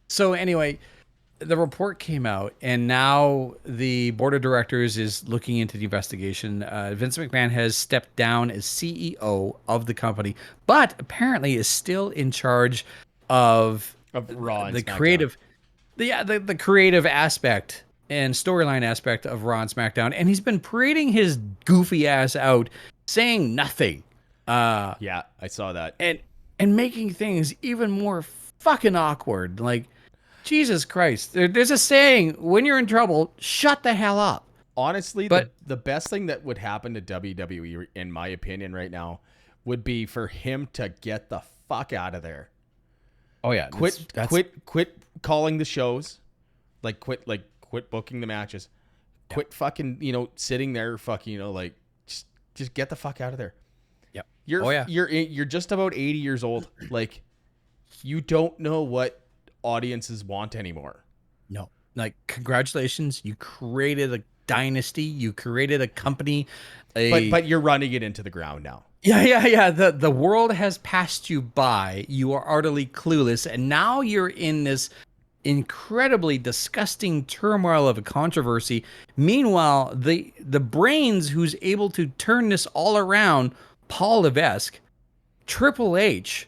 So anyway, the report came out, and now the board of directors is looking into the investigation. Vince McMahon has stepped down as CEO of the company, but apparently is still in charge of Raw and the SmackDown. creative, the creative aspect and storyline aspect of Raw and SmackDown, and he's been parading his goofy ass out, saying nothing, Yeah, I saw that. and making things even more fucking awkward. Like, Jesus Christ, there's a saying: when you're in trouble, shut the hell up. Honestly, But- the best thing that would happen to WWE, in my opinion, right now, would be for him to get the fuck out of there. Oh yeah, Quit calling the shows, quit booking the matches, quit fucking sitting there fucking like just get the fuck out of there. Yep. You're just about 80 years old. Like, you don't know what audiences want anymore. No, like, congratulations, you created a dynasty, you created a company, But you're running it into the ground now. Yeah. The world has passed you by. You are utterly clueless, and now you're in this incredibly disgusting turmoil of a controversy. Meanwhile, the brains who's able to turn this all around, Paul Levesque, Triple H,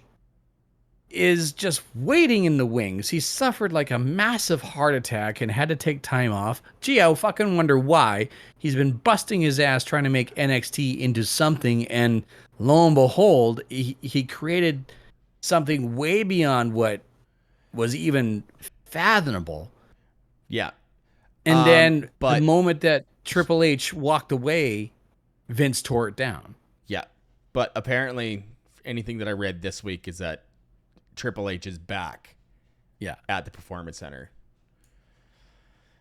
is just waiting in the wings. He suffered like a massive heart attack and had to take time off. Gee, I fucking wonder why. He's been busting his ass trying to make NXT into something, and lo and behold, he created something way beyond what was even fathomable. Yeah. And then but- the moment that Triple H walked away, Vince tore it down. Yeah. But apparently anything that I read this week is that Triple H is back Yeah, at the Performance Center,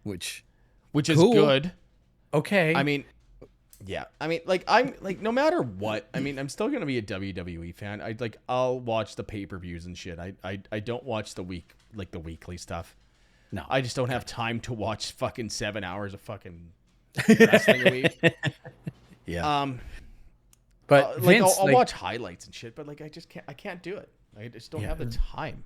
which which is Cool. good. okay. I mean, Yeah, I mean, like I'm like no matter what, I mean, I'm still gonna be a WWE fan. I'll watch the pay-per-views and shit. I don't watch the weekly stuff. No, I just don't have time to watch fucking 7 hours of fucking wrestling a week. Yeah. But like Vince, I'll watch highlights and shit, but like I can't do it. I just don't have the time.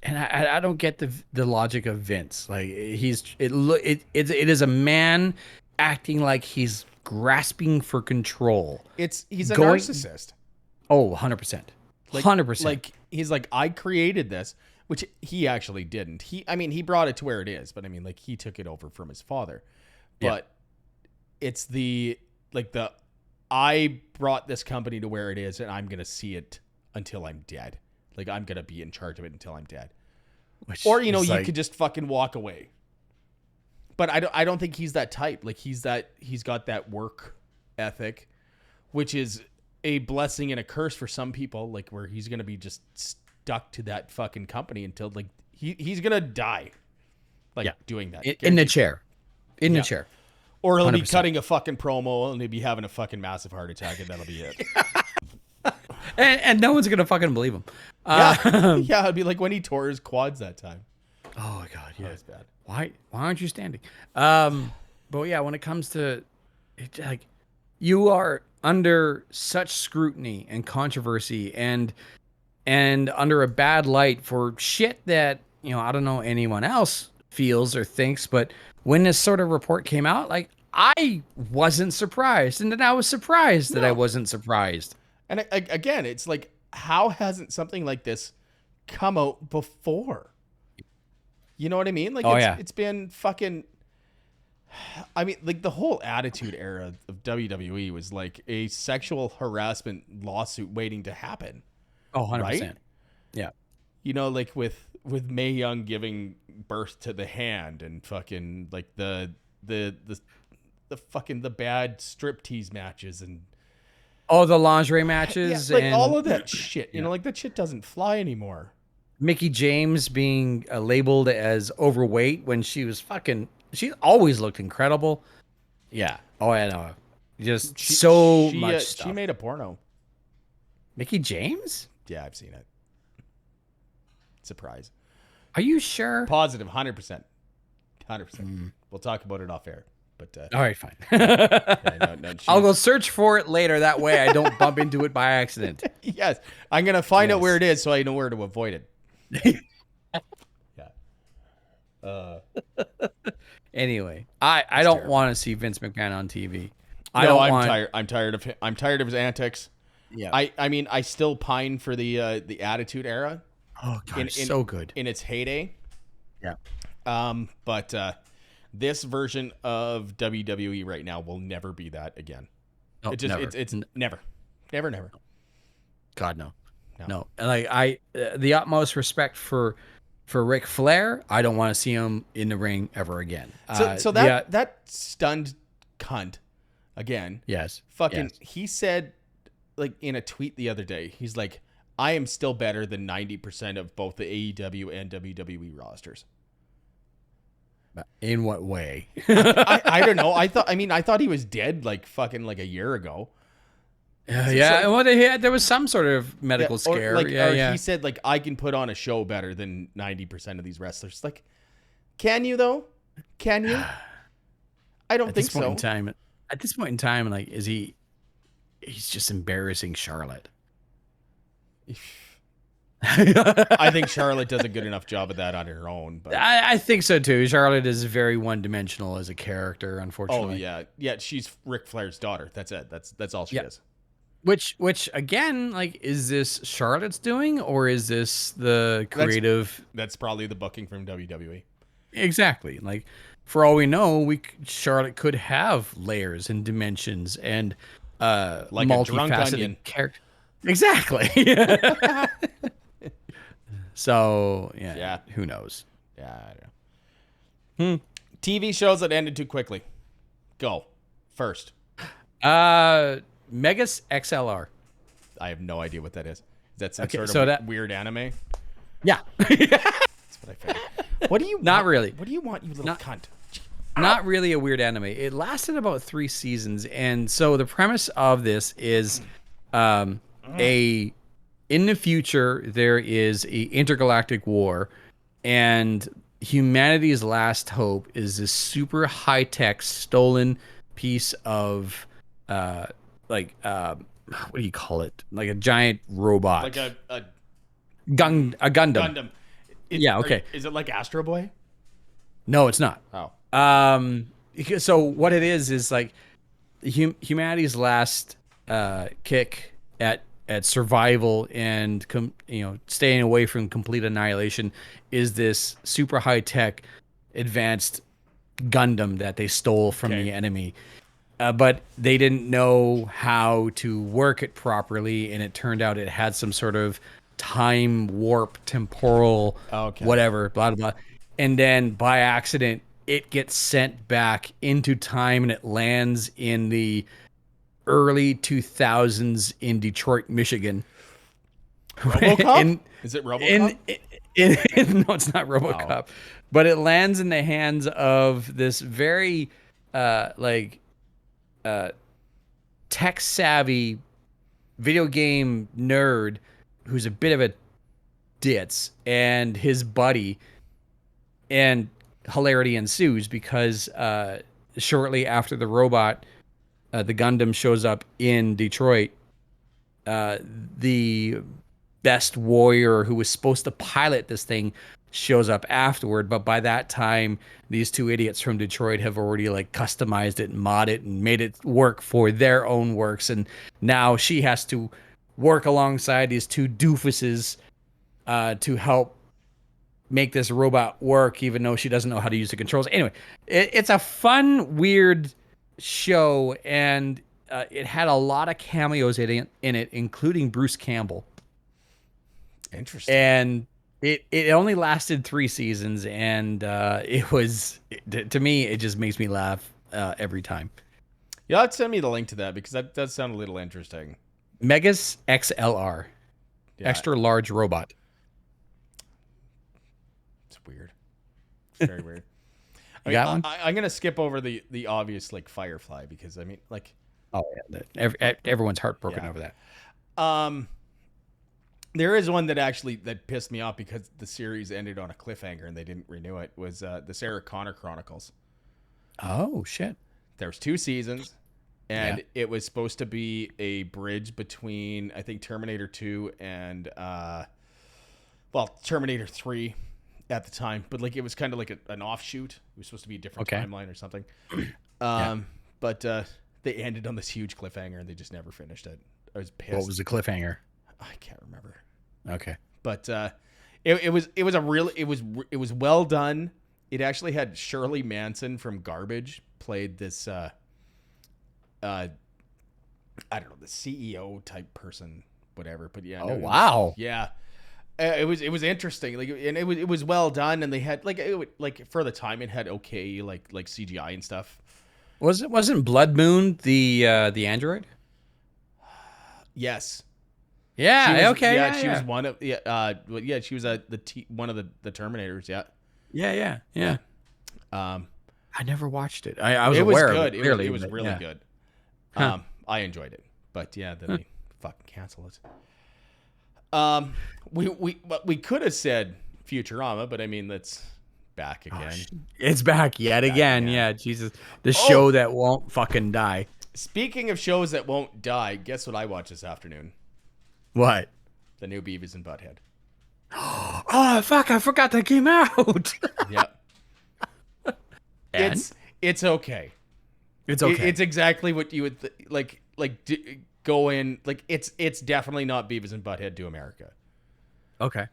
and I don't get the logic of Vince. Like it is a man acting like he's grasping for control. He's a narcissist. Oh, 100%. 100%. Like he's like, I created this, which he actually didn't. He brought it to where it is, but I mean, like he took it over from his father. But it's I brought this company to where it is, and I'm gonna see it until I'm dead. Like I'm gonna be in charge of it until I'm dead. Or you could just fucking walk away. But I don't think he's that type. Like he's got that work ethic, which is a blessing and a curse for some people. Like where he's gonna be just stuck to that fucking company until like he's gonna die. Like doing that in the chair, the chair. Or he'll 100%. Be cutting a fucking promo and he'll be having a fucking massive heart attack, and that'll be it. and no one's gonna fucking believe him. Yeah, it'd be like when he tore his quads that time. Oh my god, yeah, that's bad. Why aren't you standing? But yeah, when it comes to it, like, you are under such scrutiny and controversy and under a bad light for shit that I don't know anyone else feels or thinks, but when this sort of report came out, like, I wasn't surprised, and then I was surprised that I wasn't surprised. And again, it's like, how hasn't something like this come out before? You know what I mean? Like, it's been fucking. I mean, like the whole Attitude Era of WWE was like a sexual harassment lawsuit waiting to happen. Oh, 100%. Right? Yeah. Like with Mae Young giving birth to the Hand, and fucking like the fucking the bad striptease matches, and the lingerie matches, like and all of that shit. Like that shit doesn't fly anymore. Mickie James being labeled as overweight when she always looked incredible. Yeah. Oh, I know. Just much stuff. She made a porno. Mickie James? Yeah, I've seen it. Surprise. Are you sure? Positive, 100%. 100%. We'll talk about it off air. But all right, fine. I'll go search for it later. That way I don't bump into it by accident. Yes. I'm going to find out where it is so I know where to avoid it. Yeah. Anyway, I don't want to see Vince McMahon on TV. I'm tired of him. I'm tired of his antics. Yeah. I mean, I still pine for the Attitude Era. Oh god, so good in its heyday. Yeah. But this version of WWE right now will never be that again. Oh, it's never. God, no. And like the utmost respect for Ric Flair. I don't want to see him in the ring ever again. So that stunned cunt again. Yes. Fucking. Yes. He said, like in a tweet the other day, he's like, I am still better than 90% of both the AEW and WWE rosters. In what way? I don't know. I thought he was dead like fucking like a year ago. Yeah. Well, there was some sort of medical scare. Or he said like, I can put on a show better than 90% of these wrestlers. Like, can you though? Can you? I don't think so. At this point in time, like, he's just embarrassing Charlotte. I think Charlotte does a good enough job of that on her own. But I think so too. Charlotte is very one-dimensional as a character, unfortunately. Oh yeah. She's Ric Flair's daughter. That's it. That's all she is. Which again, like, is this Charlotte's doing, or is this the creative? That's probably the booking from WWE. Exactly. Like, for all we know, Charlotte could have layers and dimensions and like a drunk onion character. Exactly. So yeah. Who knows? Yeah, I don't know. TV shows that ended too quickly. Go first. Megas XLR. I have no idea what that is. Is that some sort of weird anime? Yeah. That's what I figured. What do you? Not really. What do you want, you little cunt? not really a weird anime. It lasted about 3 seasons, and so the premise of this is, a in the future there is a intergalactic war, and humanity's last hope is this super high tech stolen piece of, what do you call it? Like a giant robot, Like a a Gundam. Gundam. Yeah. Okay. Is it like Astro Boy? No, it's not. Oh. So what it is like humanity's last kick at survival and staying away from complete annihilation is this super high tech advanced Gundam that they stole from the enemy. But they didn't know how to work it properly, and it turned out it had some sort of time warp, temporal, whatever, blah, blah, blah. And then by accident, it gets sent back into time, and it lands in the early 2000s in Detroit, Michigan. RoboCop? Is it RoboCop? No, it's not RoboCop. Wow. But it lands in the hands of this very tech savvy video game nerd who's a bit of a ditz, and his buddy, and hilarity ensues because shortly after the robot, the Gundam shows up in Detroit, the best warrior who was supposed to pilot this thing shows up afterward, but by that time these two idiots from Detroit have already like customized it and modded it and made it work for their own works, and now she has to work alongside these two doofuses to help make this robot work, even though she doesn't know how to use the controls. Anyway, it's a fun, weird show, and it had a lot of cameos in it, including Bruce Campbell. Interesting. And it only lasted 3 seasons, and to me, it just makes me laugh every time. Yeah, let's send me the link to that, because that does sound a little interesting. Megas XLR. Yeah. Extra large robot. It's weird. It's very weird. You got one? I'm going to skip over the obvious, like, Firefly, because, I mean, like... Oh, yeah. Everyone's heartbroken over that. There is one that pissed me off because the series ended on a cliffhanger and they didn't renew it, was the Sarah Connor Chronicles. Oh, shit. There was 2 seasons, and it was supposed to be a bridge between, I think, Terminator 2 and, Terminator 3 at the time. But, like, it was kind of like an offshoot. It was supposed to be a different timeline or something. But they ended on this huge cliffhanger, and they just never finished it. I was pissed. What was the cliffhanger? I can't remember. Okay. But it was well done. It actually had Shirley Manson from Garbage played this I don't know, the CEO type person, whatever. But yeah. Oh, wow. Yeah. It was interesting. Like, and it was well done, and they had for the time it had okay like CGI and stuff. Wasn't Blood Moon the android? Yes. Yeah. She was one of she was one of the Terminators. Yeah. I never watched it. I was aware of it. It was really good. Huh. I enjoyed it, but then they fucking cancel it. We could have said Futurama, but I mean that's back again. It's back yet again. Yeah, Jesus, the show that won't fucking die. Speaking of shows that won't die, guess what I watched this afternoon? What? The new Beavis and Butthead. Oh fuck! I forgot that came out. Yep. It's okay. It's okay. It's exactly what you would go in. Like it's definitely not Beavis and Butthead Do America. Okay.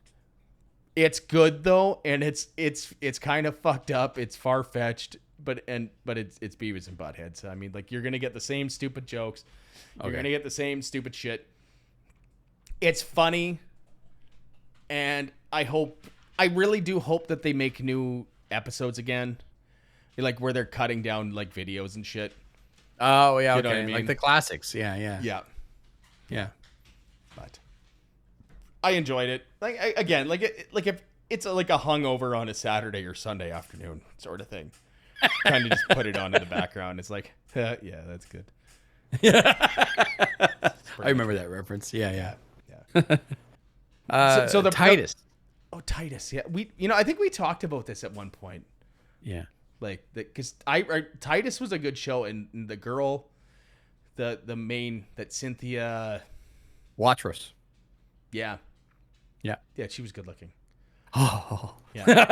It's good though, and it's kind of fucked up. It's far fetched, but it's Beavis and Butthead. So I mean, like, you're gonna get the same stupid jokes. You're gonna get the same stupid shit. It's funny, and I really do hope that they make new episodes again, like where they're cutting down like videos and shit. Oh yeah, you know what I mean? Like the classics. Yeah. But I enjoyed it. Like if it's like a hungover on a Saturday or Sunday afternoon sort of thing. kind of just put it on in the background. It's like, yeah, that's good. I remember that reference. Yeah. So the Titus. Titus. Yeah, I think we talked about this at one point. Yeah. Like, because Titus was a good show, and the girl, the main, that Cynthia. Watros. Yeah. Yeah. Yeah, she was good looking. Oh. Yeah.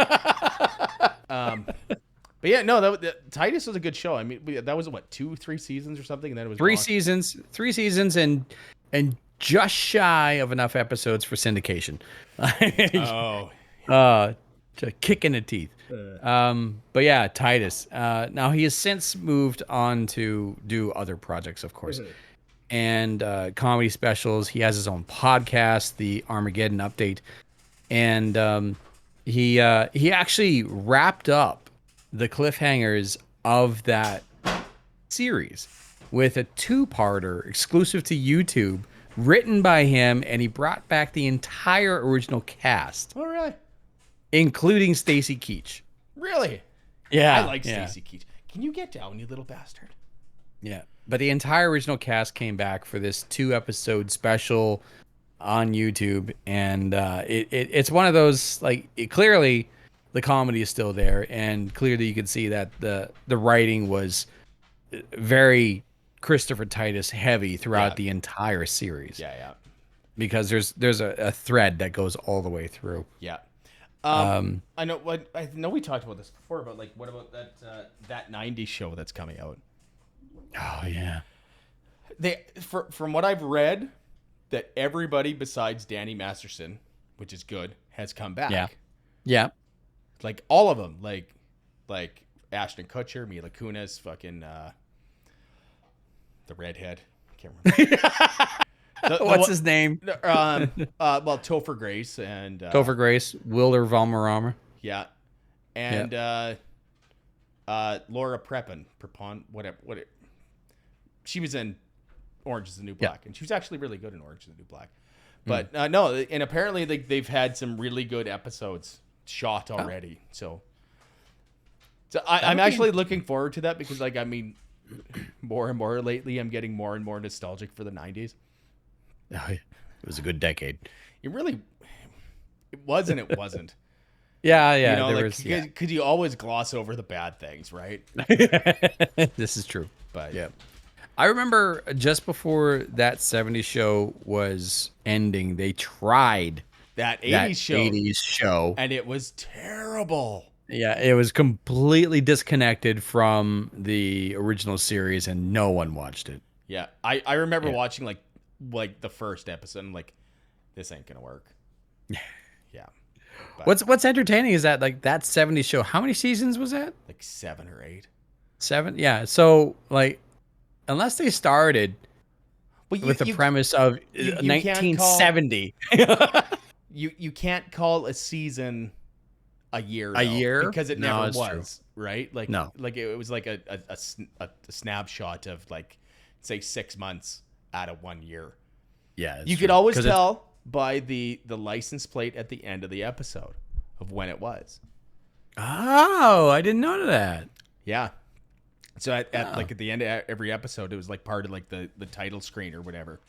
But yeah, no, Titus was a good show. I mean, that was what, 2-3 seasons or something, and then it was Three gone. seasons, and just shy of enough episodes for syndication. Oh. To kick in the teeth. But yeah, Titus. Now he has since moved on to do other projects, of course, and comedy specials. He has his own podcast, the Armageddon Update, and he actually wrapped up the cliffhangers of that series with a 2-parter exclusive to YouTube, written by him, and he brought back the entire original cast, All right. including Stacy Keach. Really? Yeah, I like Stacy Keach. Can you get down, you little bastard? Yeah, but the entire original cast came back for this 2-episode special on YouTube, and it's one of those, like, clearly the comedy is still there, and clearly you can see that the writing was very Christopher Titus heavy throughout the entire series. Yeah. Because there's a thread that goes all the way through. Yeah. I know we talked about this before, but like, what about that 90s show that's coming out? Oh yeah. From what I've read, that everybody besides Danny Masterson, which is good, has come back. Yeah. Like all of them, like Ashton Kutcher, Mila Kunis, fucking the redhead. I can't remember. What's his name? Well, Topher Grace and Topher Grace, Wilder Valderrama. Yeah, and Laura Prepon, whatever. She was in Orange Is the New Black, and she was actually really good in Orange Is the New Black. But no, and apparently they've had some really good episodes shot already. So I'm actually looking forward to that, because, like, I mean, more and more lately, I'm getting more and more nostalgic for the 90s. Oh, it was a good decade. It was and it wasn't. Yeah. You know, because you always gloss over the bad things, right? This is true. But yeah. I remember just before that 70s show was ending, they tried that 80s show. And it was terrible. Yeah, it was completely disconnected from the original series, and no one watched it. Yeah, I remember watching like the first episode. I'm like, this ain't gonna work. Yeah. But What's entertaining is that, like, that 70s show, how many seasons was that? like 7 or 8. 7? Yeah. So, like, unless they started with the premise of 1970. You can't call a season a year. A year? Because it never was, true. right? Like, no. Like, it was like a snapshot of, like, say 6 months out of 1 year. Yeah. You could always tell by the license plate at the end of the episode of when it was. Oh, I didn't know that. Yeah. So at the end of every episode, it was like part of like the title screen or whatever.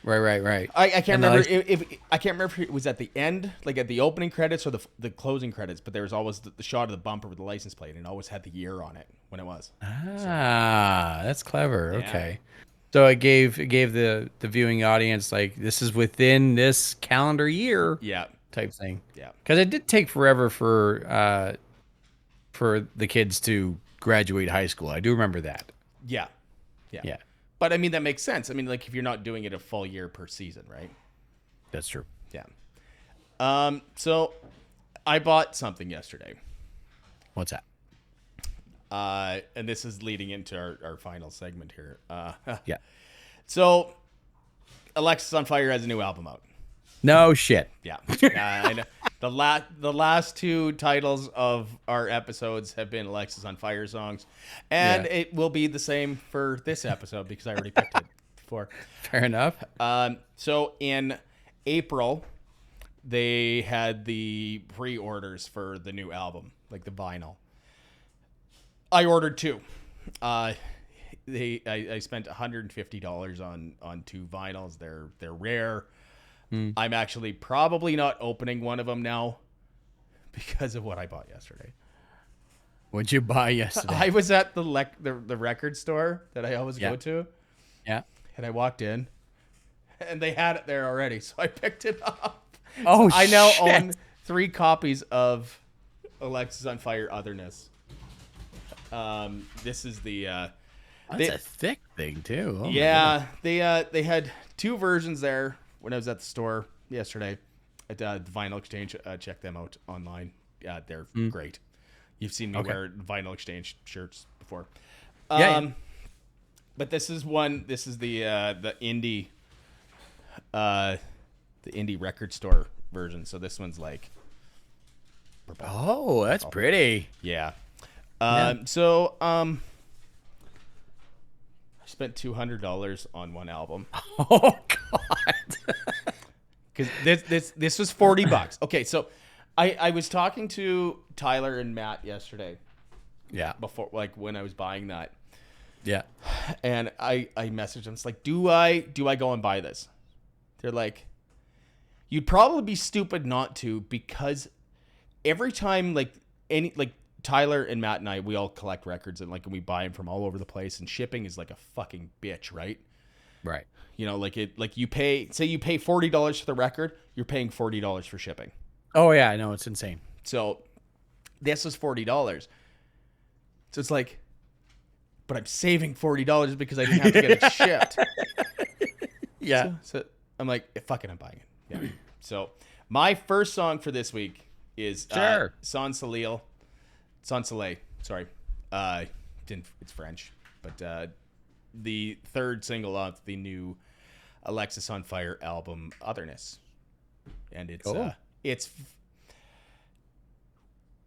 Right. I can't remember if it was at the end, like at the opening credits or the closing credits, but there was always the shot of the bumper with the license plate, and it always had the year on it when it was. That's clever. Yeah. Okay. So it gave the viewing audience, like, this is within this calendar year, type thing. Yeah. Because it did take forever for the kids to graduate high school. I do remember that. Yeah. But I mean, that makes sense. I mean, like, if you're not doing it a full year per season, right? That's true. Yeah. So I bought something yesterday. What's that? And this is leading into our final segment here. Yeah. So Alexis on Fire has a new album out. No shit. Yeah. I know. The last 2 titles of our episodes have been Alexis on Fire songs, and it will be the same for this episode because I already picked it before. Fair enough. So in April, they had the pre-orders for the new album, like the vinyl. I ordered two. Uh, I spent $150 on two vinyls. They're rare. I'm actually probably not opening one of them now because of what I bought yesterday. What'd you buy yesterday? I was at the record store that I always go to. Yeah. And I walked in, and they had it there already, so I picked it up. Oh, so I now shit. own 3 copies of Alexis on Fire Otherness. This is the That's a thick thing too. Oh, yeah, they had 2 versions there when I was at the store yesterday at the Vinyl Exchange. Check them out online. Yeah, they're great. You've seen me wear Vinyl Exchange shirts before. Yeah. But this is one. This is the indie record store version. So this one's like purple. Oh, that's pretty. Yeah. Yeah. So I spent $200 on one album. Oh God. Because this was $40. Okay, so I was talking to Tyler and Matt yesterday. Yeah. Before, like when I was buying that, Yeah. and I messaged them. It's like, do I go and buy this? They're like, you'd probably be stupid not to, because every time like Tyler and Matt and I, we all collect records and we buy them from all over the place, and shipping is like a fucking bitch, right? Right. You know, you pay $40 for the record, you're paying $40 for shipping. Oh yeah, I know, it's insane. So this was $40. So it's like, but I'm saving $40 because I didn't have to get it shipped. Yeah. So I'm like, fuck it, I'm buying it. Yeah. So my first song for this week is Soleil. Sorry. It's French, but the third single off the new Alexis on Fire album, Otherness. And it's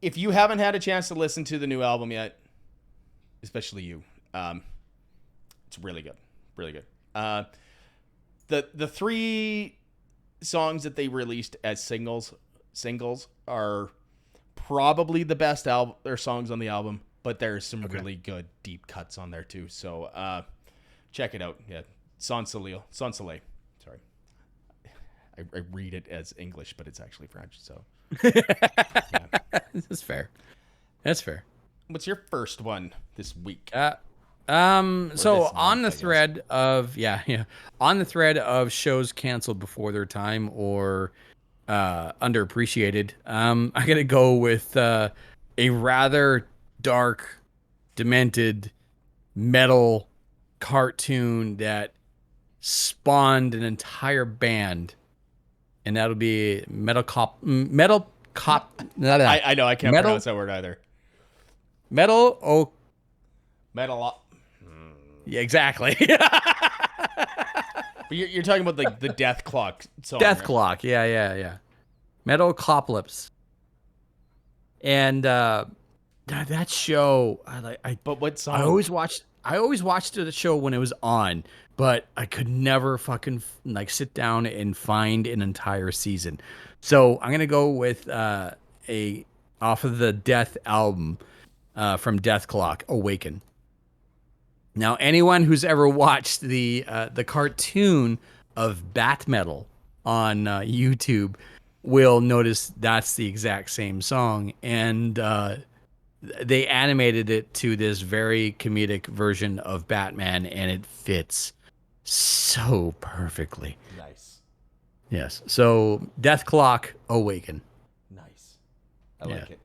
if you haven't had a chance to listen to the new album yet, especially you, it's really good. Really good. The 3 songs that they released as singles are probably the best or songs on the album, but there's some really good deep cuts on there too. So check it out. Yeah, Soleil. Sorry, I read it as English, but it's actually French. So yeah. That's fair. That's fair. What's your first one this week? So on the thread of on the thread of shows canceled before their time or underappreciated, I gotta go with a rather dark, demented metal cartoon that spawned an entire band, and that'll be Metal Cop. I know I can't pronounce that word either. Metal. Yeah, exactly. But you're talking about the Death Clock song. Death right? Clock. Yeah. Metal Coplips. And that show, But what song? I always watched the show when it was on, but I could never fucking sit down and find an entire season. So I'm gonna go with off of the Death album from Death Clock, Awaken. Now, anyone who's ever watched the cartoon of Bat Metal on YouTube will notice that's the exact same song, and they animated it to this very comedic version of Batman, and it fits so perfectly. Nice. Yes. So, Death Clock, Awaken. Nice. I like it.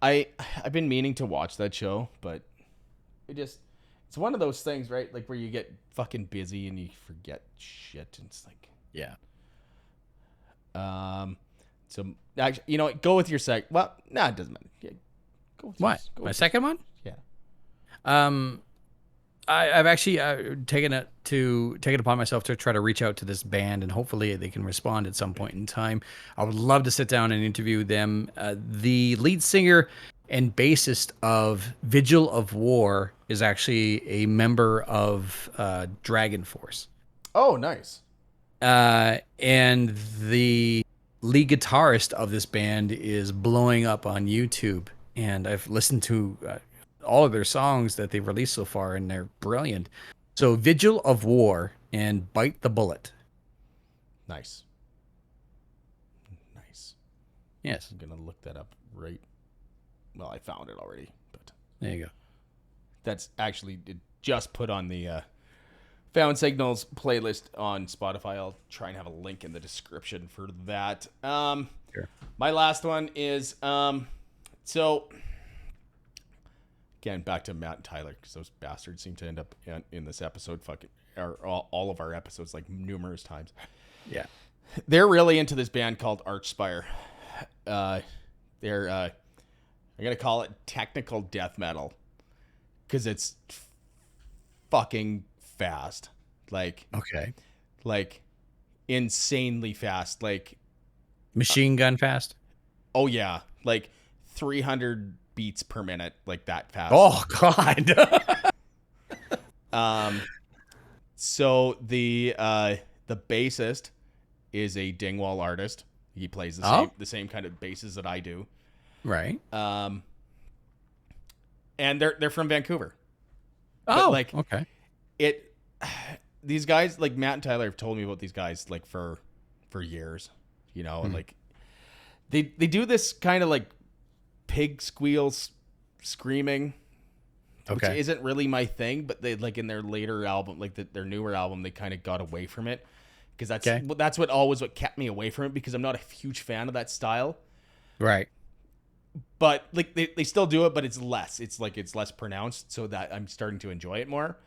I've been meaning to watch that show, but it's one of those things, right? Like where you get fucking busy and you forget shit, and it's like, yeah. So actually, go with your it doesn't matter. Yeah, go with What? My second one? Yeah. I've actually taken it upon myself to try to reach out to this band, and hopefully they can respond at some point in time. I would love to sit down and interview them. The lead singer and bassist of Vigil of War is actually a member of Dragon Force. Oh, nice. And the lead guitarist of this band is blowing up on YouTube, and I've listened to all of their songs that they've released so far, and they're brilliant. So Vigil of War and Bite the Bullet. Nice. Nice. Yes. I'm gonna look that up right. Well, I found it already, but There you go. that's actually it just put on the Found Signals playlist on Spotify. I'll try and have a link in the description for that. Sure. My last one is so again back to Matt and Tyler, because those bastards seem to end up in this episode fucking or all of our episodes like numerous times. Yeah. They're really into this band called Archspire. They're I'm gonna call it technical death metal because it's fucking fast, like insanely fast, like Machine gun fast. oh yeah, like 300 beats per minute, like that fast. Oh God. So the bassist is a Dingwall artist. He plays the same kind of basses that I do. Right. And they're from Vancouver. Oh, but okay. These guys, like Matt and Tyler have told me about these guys like for years, you know, and like they do this kind of like pig squeals screaming, which isn't really my thing, but they like in their later album, like their newer album, they kind of got away from it because that's what kept me away from it, because I'm not a huge fan of that style. Right. But like they still do it, but it's less pronounced, so that I'm starting to enjoy it more.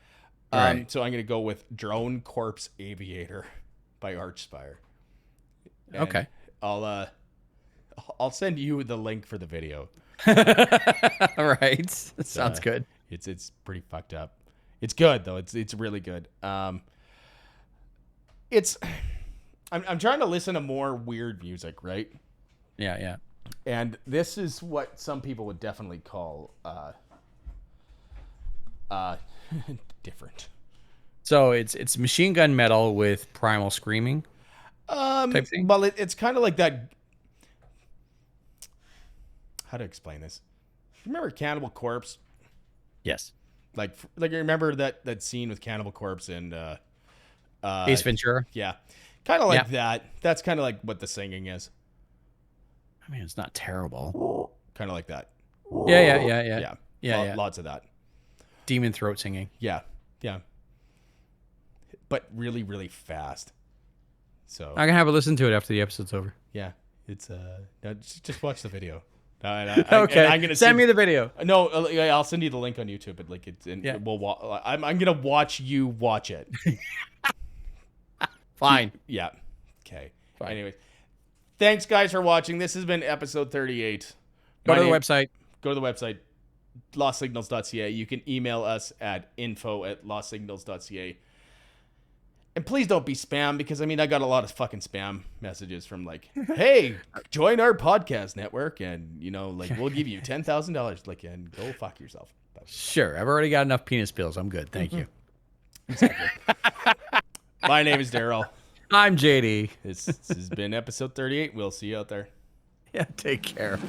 Right. So I'm gonna go with Drone Corpse Aviator by Archspire. And Okay. I'll send you the link for the video. All right. Sounds good. It's pretty fucked up. It's good though. It's really good. I'm trying to listen to more weird music, right? Yeah, yeah. And this is what some people would definitely call different. So it's machine gun metal with primal screaming type thing? Well, it's kind of like that. How to explain this? Remember Cannibal Corpse? Yes. Like you remember that scene with Cannibal Corpse and Ace Ventura? Yeah. Kind of like that. That's kind of like what the singing is. I mean, it's not terrible. Kind of like that. Yeah. Lots of that. Demon throat singing. Yeah. But really, really fast. So I can have a listen to it after the episode's over. yeah, it's no, just watch the video. Okay. I'm gonna send me the video. No, I'll send you the link on YouTube. But like I'm gonna watch you watch it. Fine. Yeah. Okay. Fine. Anyways, thanks guys for watching. This has been episode 38. Go to the website. Go to the website, lostsignals.ca. You can email us at info@lostsignals.ca. And please don't be spam, because I mean I got a lot of fucking spam messages from like, hey, join our podcast network, and you know, like we'll give you $10,000. Like, and go fuck yourself. Sure, I've already got enough penis pills. I'm good. Thank you. Exactly. My name is Darrell. I'm JD. This has been episode 38. We'll see you out there. Yeah, take care.